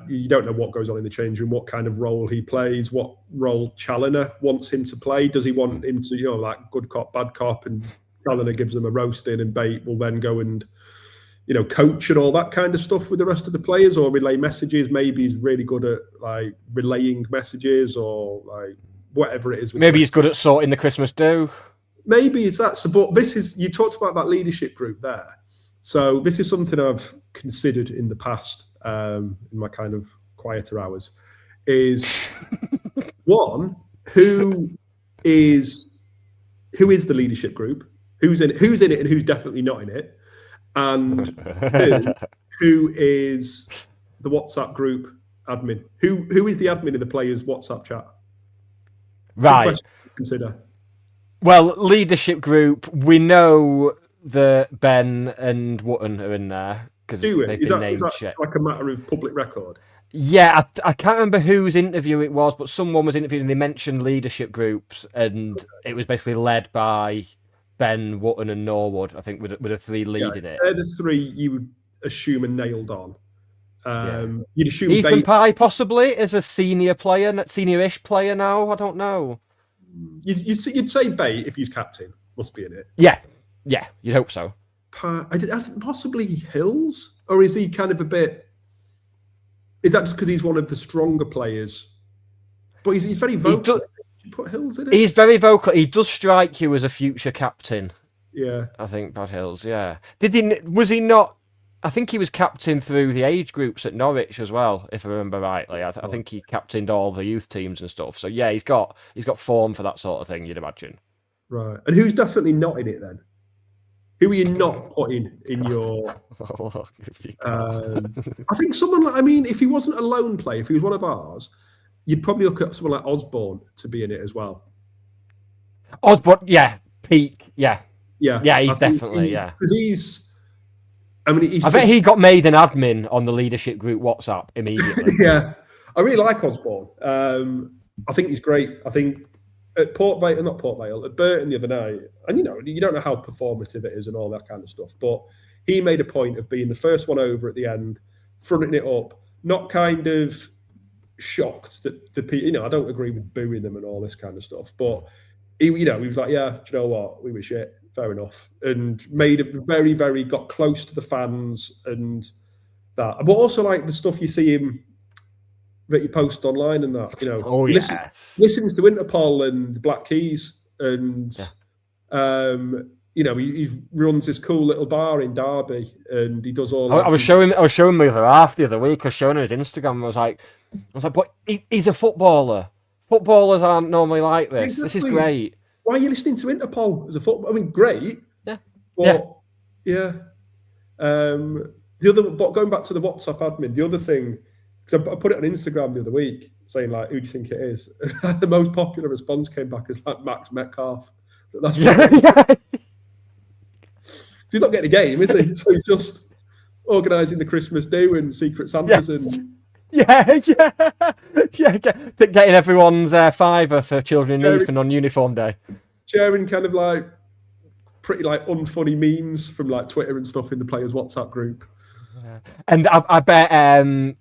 You don't know what goes on in the change room, what kind of role he plays, what role Challoner wants him to play. Does he want him to, like good cop, bad cop, and Challoner gives them a roasting and Bate will then go and, coach and all that kind of stuff with the rest of the players, or relay messages. Maybe he's really good at like relaying messages or like whatever it is. Maybe he's good at sorting the Christmas do. Maybe it's that. But you talked about that leadership group there. So this is something I've considered in the past, in my kind of quieter hours, is one, who is the leadership group? Who's in it and who's definitely not in it? And who is the WhatsApp group admin? Who is the admin of the players' WhatsApp chat? Right. Consider. Well, leadership group, we know that Ben and Wootton are in there because they've been named. Is that like a matter of public record? Yeah, I can't remember whose interview it was, but someone was interviewed and they mentioned leadership groups, and it was basically led by Ben, Wootton and Norwood, I think, with the 3 leading it. They're the 3 you would assume are nailed on. You'd assume Ethan Pye possibly is a senior-ish player now. I don't know. You'd say Bate, if he's captain, must be in it. Yeah, you'd hope so. Possibly Hills, or is he kind of a bit? Is that just because he's one of the stronger players? But he's very vocal. You put Hills in it. He's very vocal. He does strike you as a future captain. Yeah, I think Brad Hills. Yeah, was he not? I think he was captain through the age groups at Norwich as well, if I remember rightly. I think he captained all the youth teams and stuff. So yeah, he's got form for that sort of thing, you'd imagine. Right. And who's definitely not in it then? Who are you not putting in your? I think someone like, if he wasn't a lone player, if he was one of ours, you'd probably look at someone like Osborne to be in it as well. Osborne, yeah, peak, yeah. Yeah, Yeah, he's definitely, yeah. Because he's. I bet he got made an admin on the leadership group WhatsApp immediately. Yeah, I really like Osborne. I think he's great. I think at Port Vale, not Port Vale, at Burton the other night, and you don't know how performative it is and all that kind of stuff, but he made a point of being the first one over at the end, fronting it up, not kind of shocked that the people, I don't agree with booing them and all this kind of stuff, but he was like, yeah, do you know what, we were shit, fair enough, and made it very, very, got close to the fans and that. But also like the stuff you see him that he posts online and that, listens to Interpol and the Black Keys, and he runs this cool little bar in Derby, and he does all. I was showing my other half the other week. I was showing her his Instagram. I was like, but he's a footballer. Footballers aren't normally like this. Exactly. This is great. Why are you listening to Interpol as a football? I mean, great. Yeah. But, yeah. But going back to the WhatsApp admin, the other thing, because I put it on Instagram the other week, saying like, who do you think it is? The most popular response came back as like Max Metcalf. That's he's not getting a game, is he? So he's just organising the Christmas do and Secret Santas and. Getting everyone's fiver for children in need for non-uniform day. Sharing kind of like pretty like unfunny memes from like Twitter and stuff in the players' WhatsApp group. And I bet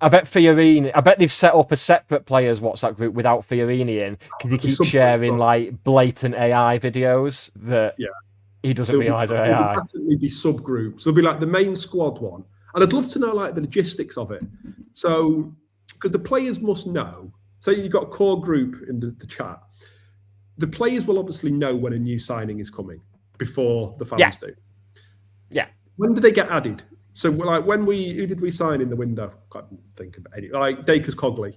Fiorini. I bet they've set up a separate players' WhatsApp group without Fiorini in because he keeps sharing like blatant AI videos that he doesn't realise are AI. There'll definitely be subgroups. There'll be like the main squad one. And I'd love to know like the logistics of it. So, because the players must know. So you've got a core group in the chat. The players will obviously know when a new signing is coming before the fans do. Yeah. When do they get added? So like who did we sign in the window? Can't think of any. Like Dacres Cogley.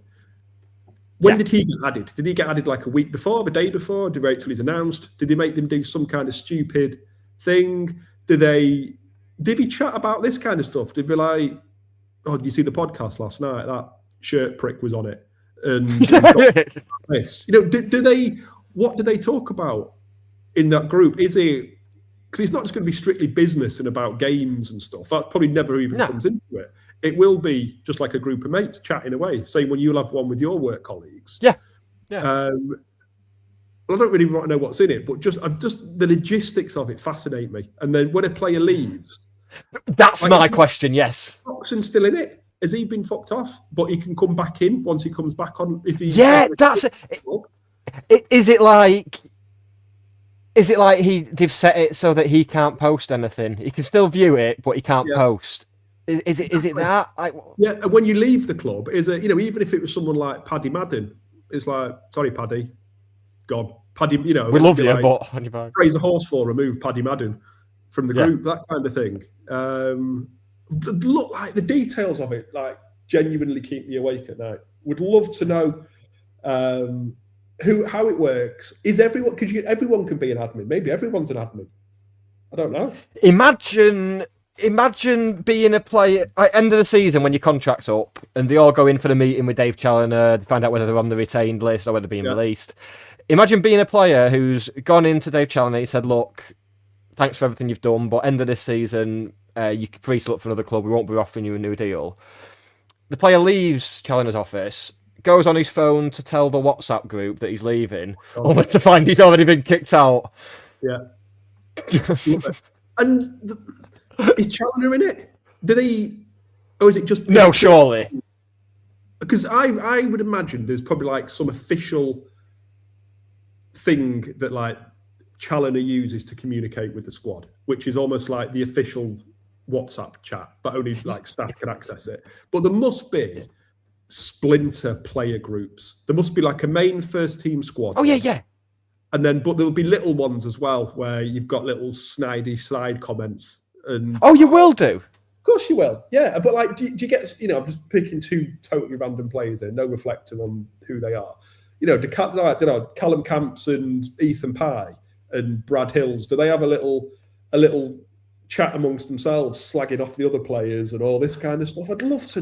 When did he get added? Did he get added like a week before, the day before? Did they wait till he's announced? Did they make them do some kind of stupid thing? Did he chat about this kind of stuff? Did they be like, oh, did you see the podcast last night? That shirt prick was on it. And this. What do they talk about in that group? Is it, because it's not just going to be strictly business and about games and stuff. That probably never even comes into it. It will be just like a group of mates chatting away, saying when you'll have one with your work colleagues. Yeah. Well, I don't really want to know what's in it, but just the logistics of it fascinate me. And then when a player leaves, that's my question. Yes, Foxton's still in it. Has he been fucked off? But he can come back in once he comes back on. If he that's it. Is it like they've set it so that he can't post anything? He can still view it, but he can't post. Is it that? Like, yeah, and when you leave the club, even if it was someone like Paddy Madden, it's like, sorry, Paddy, gone. Paddy, we love you, like, but Fraser Horsfall remove Paddy Madden from the group, that kind of thing. Look, like the details of it, like genuinely keep me awake at night. Would love to know how it works. Is everyone? Because everyone can be an admin. Maybe everyone's an admin. I don't know. Imagine being a player at end of the season when your contract's up and they all go in for the meeting with Dave Challoner to find out whether they're on the retained list or whether they're being released. Imagine being a player who's gone into Dave Challoner. He said, "Look, thanks for everything you've done, but end of this season, you're free to look for another club. We won't be offering you a new deal." The player leaves Challoner's office, goes on his phone to tell the WhatsApp group that he's leaving, only to find he's already been kicked out. Yeah. And is Challoner in it? Or is it just... No, surely. Because I would imagine there's probably like some official thing that like Challoner uses to communicate with the squad, which is almost like the official WhatsApp chat, but only like staff can access it. But there must be splinter player groups. There must be like a main first team squad. Oh, yeah. And then, but there'll be little ones as well where you've got little snidey side comments. And oh, you will do? Of course you will. Yeah, but like, do you get, I'm just picking two totally random players here, no reflecting on who they are. Callum Camps and Ethan Pye and Brad Hills, do they have a little chat amongst themselves, slagging off the other players and all this kind of stuff? I'd love to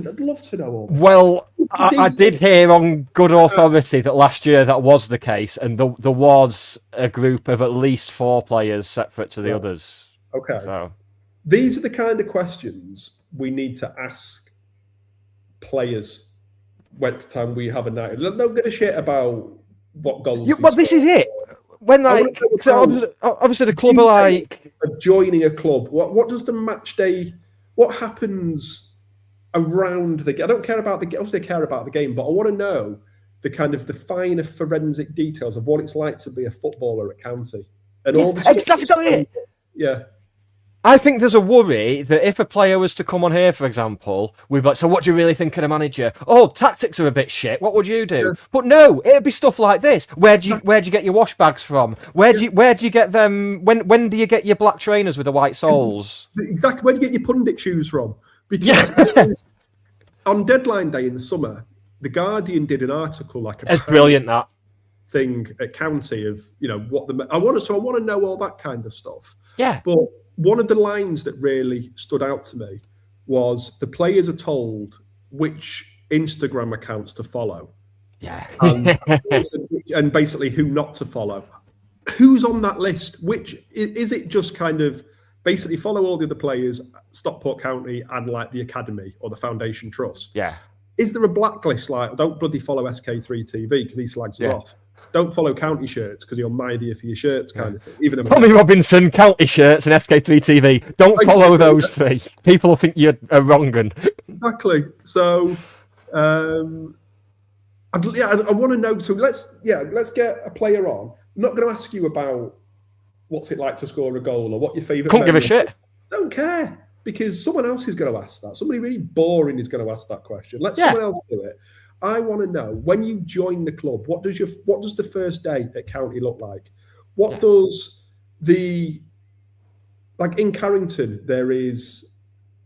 know all that. Well, I did hear on good authority that last year that was the case, and there was a group of at least 4 players separate to the others. Okay. So these are the kind of questions we need to ask players next time we have a night. Don't give a shit about what goals. But this is it. When obviously the club are like joining a club. What does the match day? What happens around the game? I don't care about the game. Obviously, I care about the game, but I want to know the finer forensic details of what it's like to be a footballer at county and all the stuff. That's exactly it. Yeah. I think there's a worry that if a player was to come on here, for example, we'd be like, so what do you really think of the manager? Oh, tactics are a bit shit. What would you do? Yeah. But no, it'd be stuff like this. Where do you get your wash bags from? Where do you get them? When do you get your black trainers with the white soles? Exactly. Where do you get your pundit shoes from? Because on deadline day in the summer, the Guardian did an article it's brilliant that thing at county of what I want to know all that kind of stuff. Yeah, but one of the lines that really stood out to me was the players are told which Instagram accounts to follow. Yeah. And basically who not to follow. Who's on that list? Which is it just kind of basically follow all the other players, Stockport County and like the academy or the foundation trust? Yeah. Is there a blacklist like don't bloody follow SK3 TV because he slags us off? Don't follow county shirts because he'll mind you for your shirts kind of thing. Even Tommy Robinson, county shirts and SK3 TV. Don't follow those 3. People think you're a wrong un. Exactly. So, I want to know. So let's get a player on. I'm not going to ask you about what's it like to score a goal or what your favourite. Couldn't give a shit. Don't care because someone else is going to ask that. Somebody really boring is going to ask that question. Let someone else do it. I want to know when you join the club, what does the first day at county look like? What does in Carrington there is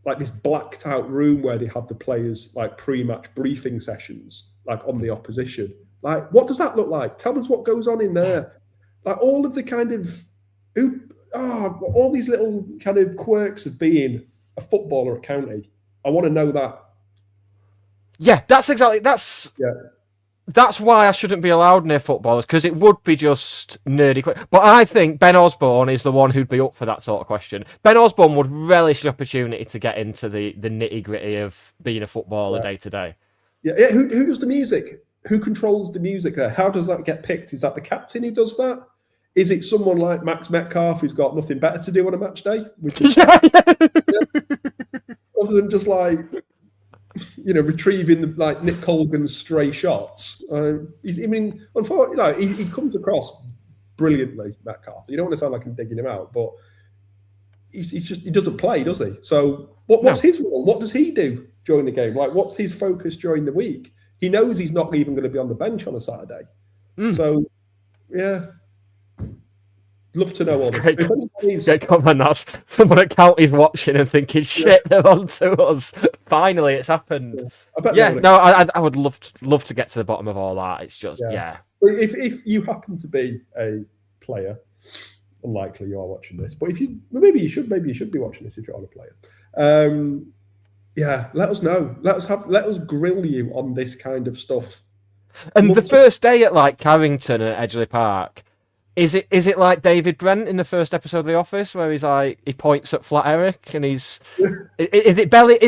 like this blacked out room where they have the players like pre-match briefing sessions like on the opposition. Like what does that look like? Tell us what goes on in there. Like all of the kind of all these little kind of quirks of being a footballer at county. I want to know that. Yeah, that's why I shouldn't be allowed near footballers, because it would be just nerdy. But I think Ben Osborne is the one who'd be up for that sort of question. Ben Osborne would relish the opportunity to get into the nitty-gritty of being a footballer day to day. Yeah. Who does the music? Who controls the music there? How does that get picked? Is that the captain who does that? Is it someone like Max Metcalf who's got nothing better to do on a match day? Other than just like... retrieving like Nick Colgan's stray shots. Unfortunately, he comes across brilliantly, Metcalf. You don't want to sound like I'm digging him out, but he doesn't play, does he? So what's his role? What does he do during the game? Like, what's his focus during the week? He knows he's not even going to be on the bench on a Saturday. So, yeah. Love to know all this. Great comment. That's someone at County's watching and thinking, shit, they're on to us. Finally, it's happened. I would love to get to the bottom of all that. It's just, If you happen to be a player, unlikely you are watching this, but maybe you should be watching this if you're on a player. Let us know. Let us grill you on this kind of stuff. And the first day at like Carrington at Edgeley Park. Is it like David Brent in the first episode of The Office where he's like he points at Flat Eric and is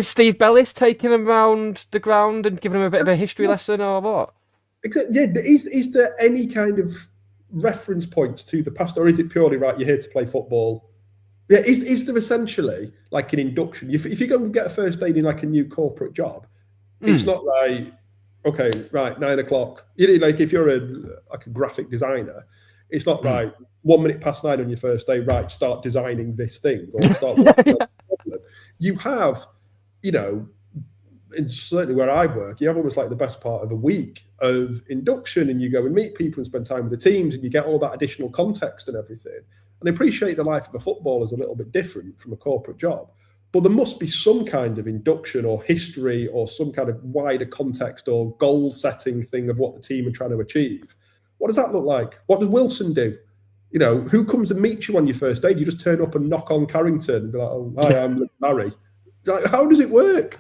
Steve Bellis taking him around the ground and giving him a bit of a history lesson or what? Yeah, is there any kind of reference points to the past, or is it purely right? You're here to play football. Yeah, is there essentially like an induction? If you go and get a first aid in like a new corporate job, it's not like 9 o'clock. Like if you're a graphic designer. It's not right. 1 minute past 9 on your first day. Right, start designing this thing or start. You have, and certainly where I work, you have almost like the best part of a week of induction, and you go and meet people and spend time with the teams, and you get all that additional context and everything. And I appreciate the life of a footballer is a little bit different from a corporate job, but there must be some kind of induction or history or some kind of wider context or goal-setting thing of what the team are trying to achieve. What does that look like? What does Wilson do? Who comes and meets you on your first day? Do you just turn up and knock on Carrington and be like, "Oh, hi, I'm Barry"? Like, how does it work?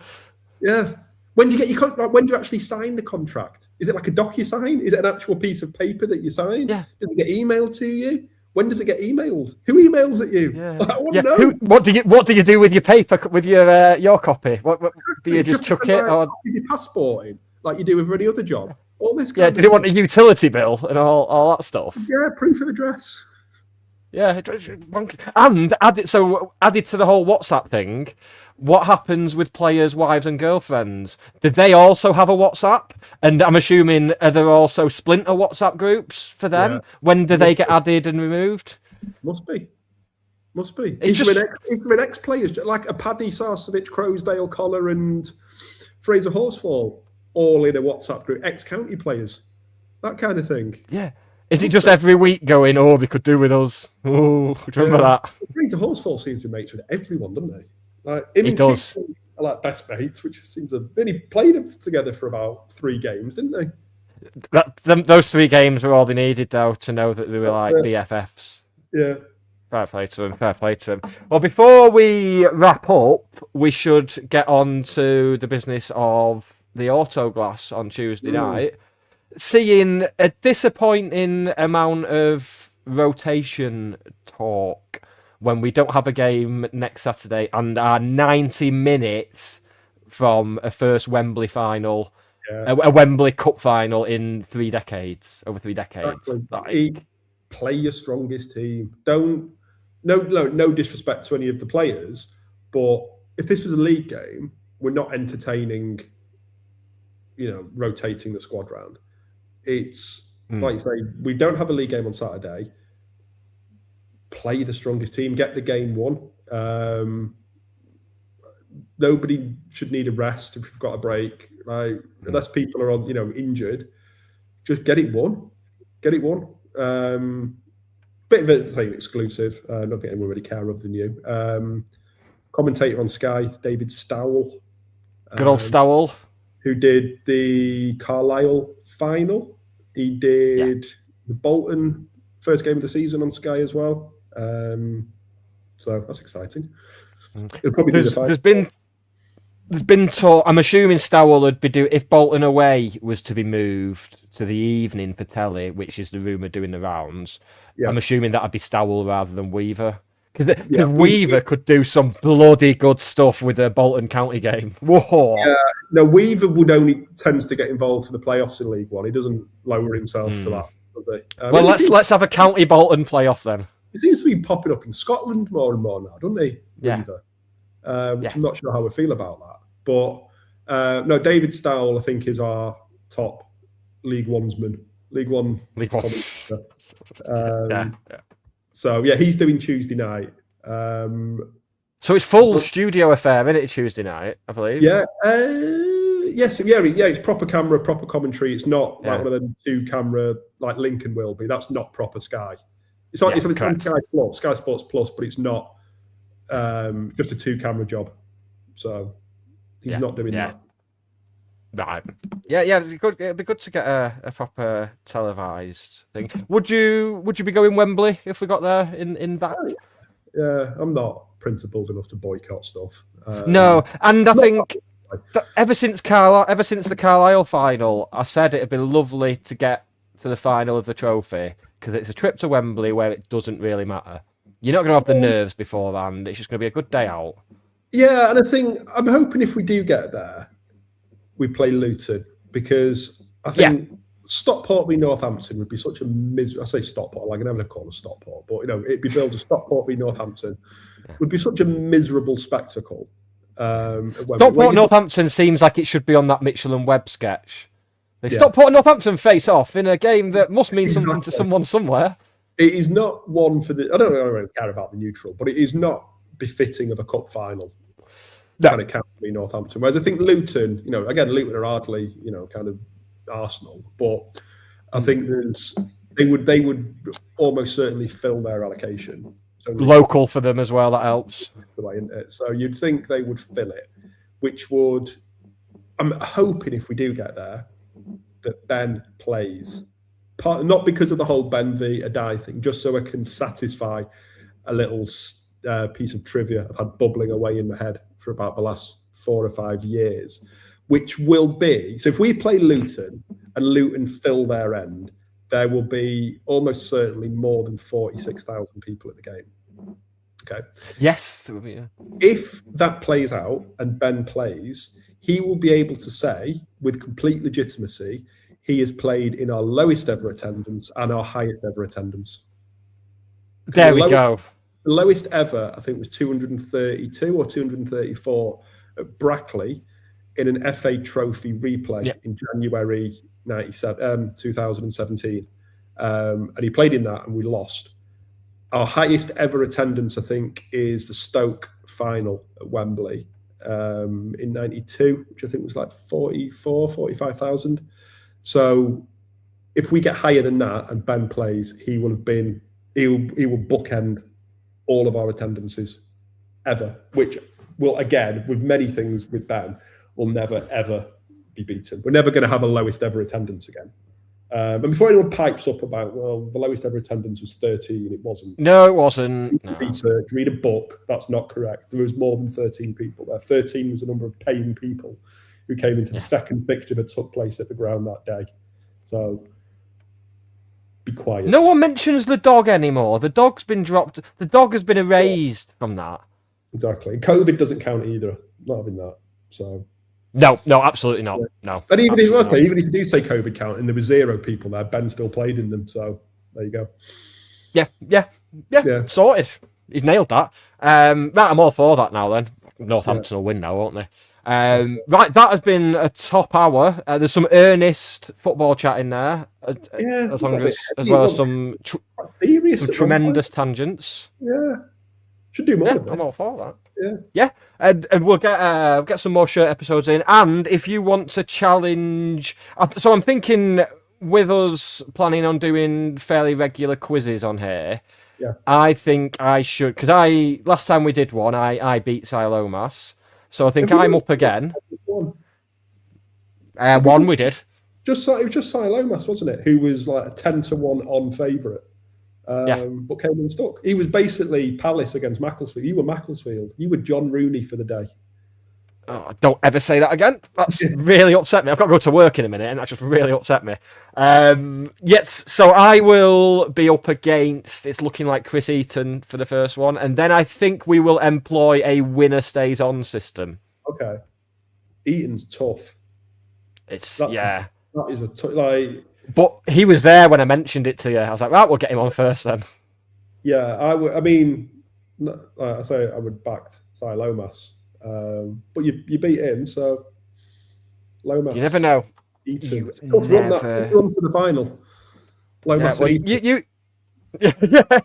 Yeah, When do you get your contract? When do you actually sign the contract? Is it like a DocuSign? Is it an actual piece of paper that you sign? Yeah. Does it get emailed to you? When does it get emailed? Who emails it you? Yeah. I want to know. What do you do with your paper, with your copy? What do you just chuck it, or your passport in, like you do with any other job? All this. do they want a utility bill and all that stuff? Yeah, proof of address. Yeah, and added to the whole WhatsApp thing. What happens with players' wives and girlfriends? Did they also have a WhatsApp? And I'm assuming, are there also splinter WhatsApp groups for them? Yeah. When do they get added and removed? Must be. It's Interim ex-players, like a Paddy Sarcevic, Crowsdale, Collar and Fraser Horsfall, all in a WhatsApp group. Ex-county players. That kind of thing. Yeah. Is it just every week going, oh, they could do with us? Oh, do you remember that? Fraser Horsfall seems to be mates with everyone, doesn't he? Like, He does. I like best mates, which seems to have really played together for about 3 games, didn't they? Those 3 games were all they needed, though, to know that they were like BFFs. Yeah. Fair play to him. Well, before we wrap up, we should get on to the business of the Autoglass on Tuesday night. Seeing a disappointing amount of rotation talk when we don't have a game next Saturday and are 90 minutes from a first Wembley final, a Wembley Cup final in 3 decades, over 3 decades. Exactly. Play your strongest team. No disrespect to any of the players, but if this was a league game, we're not entertaining, rotating the squad round. It's like you say, we don't have a league game on Saturday. Play the strongest team, get the game won. Nobody should need a rest if we've got a break. Like, unless people are on, injured, just get it won. Bit of a thing exclusive. Not that anyone really care other than you. Commentator on Sky, David Stowell. Good old Stowell. Who did the Carlisle final. He did the Bolton first game of the season on Sky as well. So that's exciting. It'll probably be the final. There's been talk. I'm assuming Stowell would be if Bolton away was to be moved to the evening for telly, which is the rumour doing the rounds. Yeah. I'm assuming that'd be Stowell rather than Weaver, because Weaver could do some bloody good stuff with the Bolton County game. Whoa! Yeah, no, Weaver would only tends to get involved for the playoffs in League One. He doesn't lower himself to that, does he? Well, let's have a County Bolton playoff then. He seems to be popping up in Scotland more and more now, doesn't he? Yeah. Weaver. Which I'm not sure how I feel about that. But no, David Stowell, I think, is our top League Onesman. League One. So, he's doing Tuesday night. So it's full studio affair, isn't it, Tuesday night, I believe? Yeah. It's proper camera, proper commentary. It's not like one of them 2-camera, like Lincoln will be. That's not proper Sky. It's on Sky Sports Plus, but it's not just a 2-camera job. So he's not doing that. Right. Yeah. It'd be good to get a proper televised thing. Would you be going Wembley if we got there in that? Yeah, I'm not principled enough to boycott stuff. No, and I think ever since the Carlisle final, I said it'd be lovely to get to the final of the trophy because it's a trip to Wembley where it doesn't really matter. You're not going to have the nerves beforehand. It's just going to be a good day out. Yeah, and I think I'm hoping if we do get there, we play Luton because I think Stockport v Northampton would be such a miserable. I say Stockport, like I never call it Stockport, but it'd be built to Stockport v Northampton would be such a miserable spectacle. Stockport Northampton seems like it should be on that Mitchell and Webb sketch. Stockport and Northampton face off in a game that must mean something to someone somewhere. It is not one for the. I don't really care about the neutral, but it is not befitting of a cup final. Kind of can't be Northampton. Whereas I think Luton, again, Luton are hardly, kind of Arsenal, but I think they would almost certainly fill their allocation. So local for them as well, that helps. So you'd think they would fill it, which would. I'm hoping if we do get there, that Ben plays. Not because of the whole Ben v Adai thing, just so I can satisfy a little piece of trivia I've had bubbling away in my head for about the last 4 or 5 years, which will be, so if we play Luton and Luton fill their end, there will be almost certainly more than 46,000 people at the game. Okay. Yes. It would be, yeah. If that plays out and Ben plays, he will be able to say with complete legitimacy, he has played in our lowest ever attendance and our highest ever attendance. There we go. The lowest ever, I think, was 232 or 234 at Brackley in an FA Trophy replay in January 2017. And he played in that and we lost. Our highest ever attendance, I think, is the Stoke final at Wembley in 92, which I think was like 45,000. So if we get higher than that and Ben plays, he will bookend all of our attendances ever, which will, again, with many things with Ben, will never, ever be beaten. We're never going to have a lowest ever attendance again. And before anyone pipes up about, well, the lowest ever attendance was 13, it wasn't. No, it wasn't. No. Research, read a book. That's not correct. There was more than 13 people there. 13 was the number of paying people who came into the second fixture that took place at the ground that day. So be quiet. No one mentions the dog anymore. The dog's been dropped. The dog has been erased from that. Exactly. And COVID doesn't count either. Not having that. So no, absolutely not. No. And even if you do say COVID count and there were 0 people there, Ben still played in them. So there you go. Yeah. Sorted. He's nailed that. Right, I'm all for that now then. Northampton will win now, won't they? Right, that has been a top hour. There's some earnest football chat in there, as well as some tremendous tangents. Yeah, should do more. Yeah, I'm all for that. Yeah, and we'll get some more shirt episodes in. And if you want to challenge, so I'm thinking with us planning on doing fairly regular quizzes on here. Yeah, I think I should, because last time we did one, I beat Silomas. So I think I'm up again. One we did. It was just Silomas, wasn't it? Who was like a 10-1 on favourite. But came unstuck. He was basically Palace against Macclesfield. You were Macclesfield. You were John Rooney for the day. Oh, don't ever say that again. That's really upset me. I've got to go to work in a minute, and that just really upset me. Yes, so I will be up against, it's looking like Chris Eaton for the first one, and then I think we will employ a winner stays on system. Okay. Eaton's tough. That is a tough, But he was there when I mentioned it to you. I was like, right, we'll get him on first then. Yeah, I would. I mean, like I say, I would backed Silomas. But you beat him, so Lomas. You never know. Eaton. Tough run to the final. Lomas.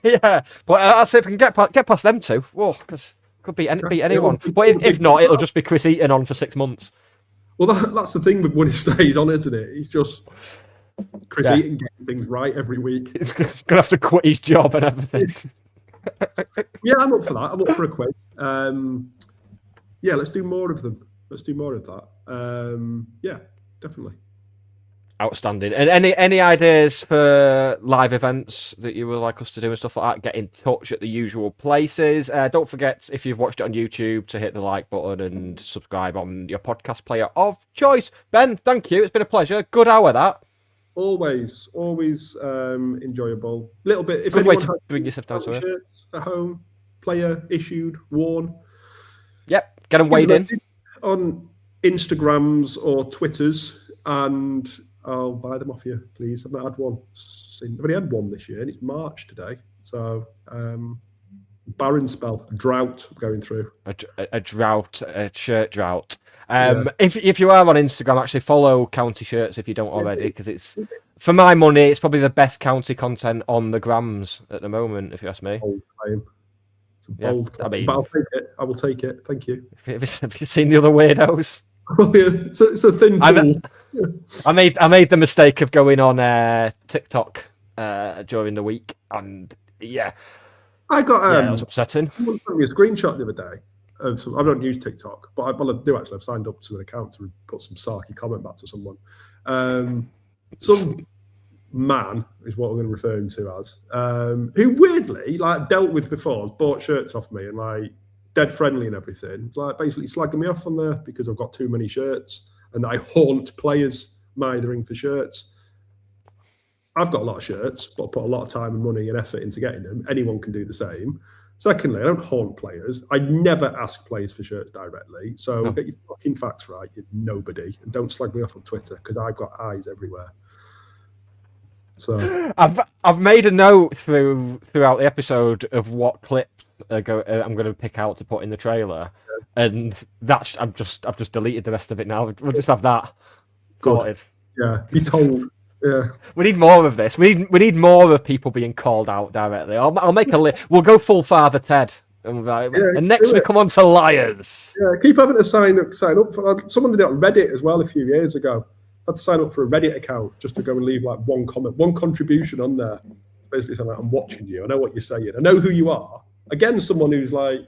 Yeah. But I'll see if we can get past them two. Whoa, because could beat anyone. But if not, it'll just be Chris Eaton on for 6 months. Well, that's the thing with when he stays on, isn't it? He's just Chris Eaton getting things right every week. He's going to have to quit his job and everything. Yeah, I'm up for that. I'm up for a quiz. Yeah, let's do more of them. Let's do more of that. Yeah, definitely. Outstanding. And any ideas for live events that you would like us to do and stuff like that, get in touch at the usual places. Don't forget, if you've watched it on YouTube, to hit the like button and subscribe on your podcast player of choice. Ben, thank you. It's been a pleasure. Good hour, that. Always enjoyable. Little bit. If good way anyone to bring yourself down to it. At home, player issued, worn. Yep, get them weighed in. On Instagrams or Twitters, and I'll buy them off you, please. I've not had one. I've only had one this year, and it's March today. So, barren spell, drought going through. A drought, a shirt drought. If you are on Instagram, actually follow County Shirts if you don't already, because it's, for my money, it's probably the best county content on the grams at the moment, if you ask me. Bold claim. It's a bold claim. I mean, but I'll take it. I will take it. Thank you. Have you seen the other weirdos? Oh, yeah. It's a thin pool. I made the mistake of going on TikTok during the week, and I got it was upsetting. Someone sent me a screenshot the other day. I don't use TikTok, but I do actually. I've signed up to an account to put some sarky comment back to someone. Some man is what we're going to refer him to as, who weirdly dealt with before, has bought shirts off me and dead friendly and everything. Basically slagging me off on there because I've got too many shirts. and I haunt players mithering for shirts. I've got a lot of shirts, but I put a lot of time and money and effort into getting them. Anyone can do the same. Secondly, I don't haunt players. I never ask players for shirts directly. So get your fucking facts right, you're nobody. And don't slag me off on Twitter, because I've got eyes everywhere. So I've made a note throughout the episode of what clips I'm going to pick out to put in the trailer, and I've just deleted the rest of it now. We'll just have that sorted. Yeah, be told. Yeah, we need more of this. We need more of people being called out directly. I'll make a list. We'll go full Father Ted, and next we come on to liars. Yeah, keep having to sign up for. Someone did it on Reddit as well a few years ago. I had to sign up for a Reddit account just to go and leave like one comment, one contribution on there. Basically saying like, I'm watching you. I know what you're saying. I know who you are. Again, someone who's like,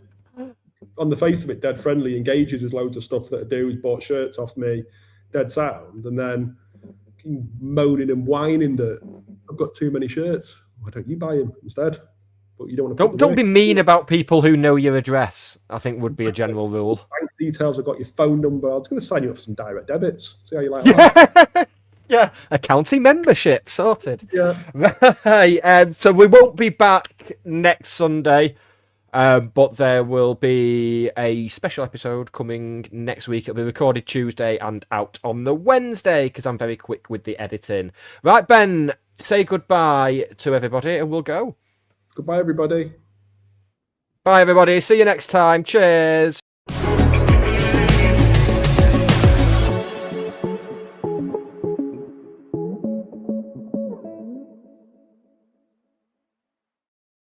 on the face of it, dead friendly, engages with loads of stuff that I do, has bought shirts off me, dead sound, and then moaning and whining that I've got too many shirts. Why don't you buy them instead? But you don't want to. Don't be mean about people who know your address. I think would be a general rule. Bank details. I've got your phone number. I was going to sign you up for some direct debits. See how you like that. Yeah, a county membership sorted. Yeah. Right. So we won't be back next Sunday. But there will be a special episode coming next week. It'll be recorded Tuesday and out on the Wednesday, because I'm very quick with the editing. Right, Ben, say goodbye to everybody and we'll go. Goodbye, everybody. Bye, everybody. See you next time. Cheers.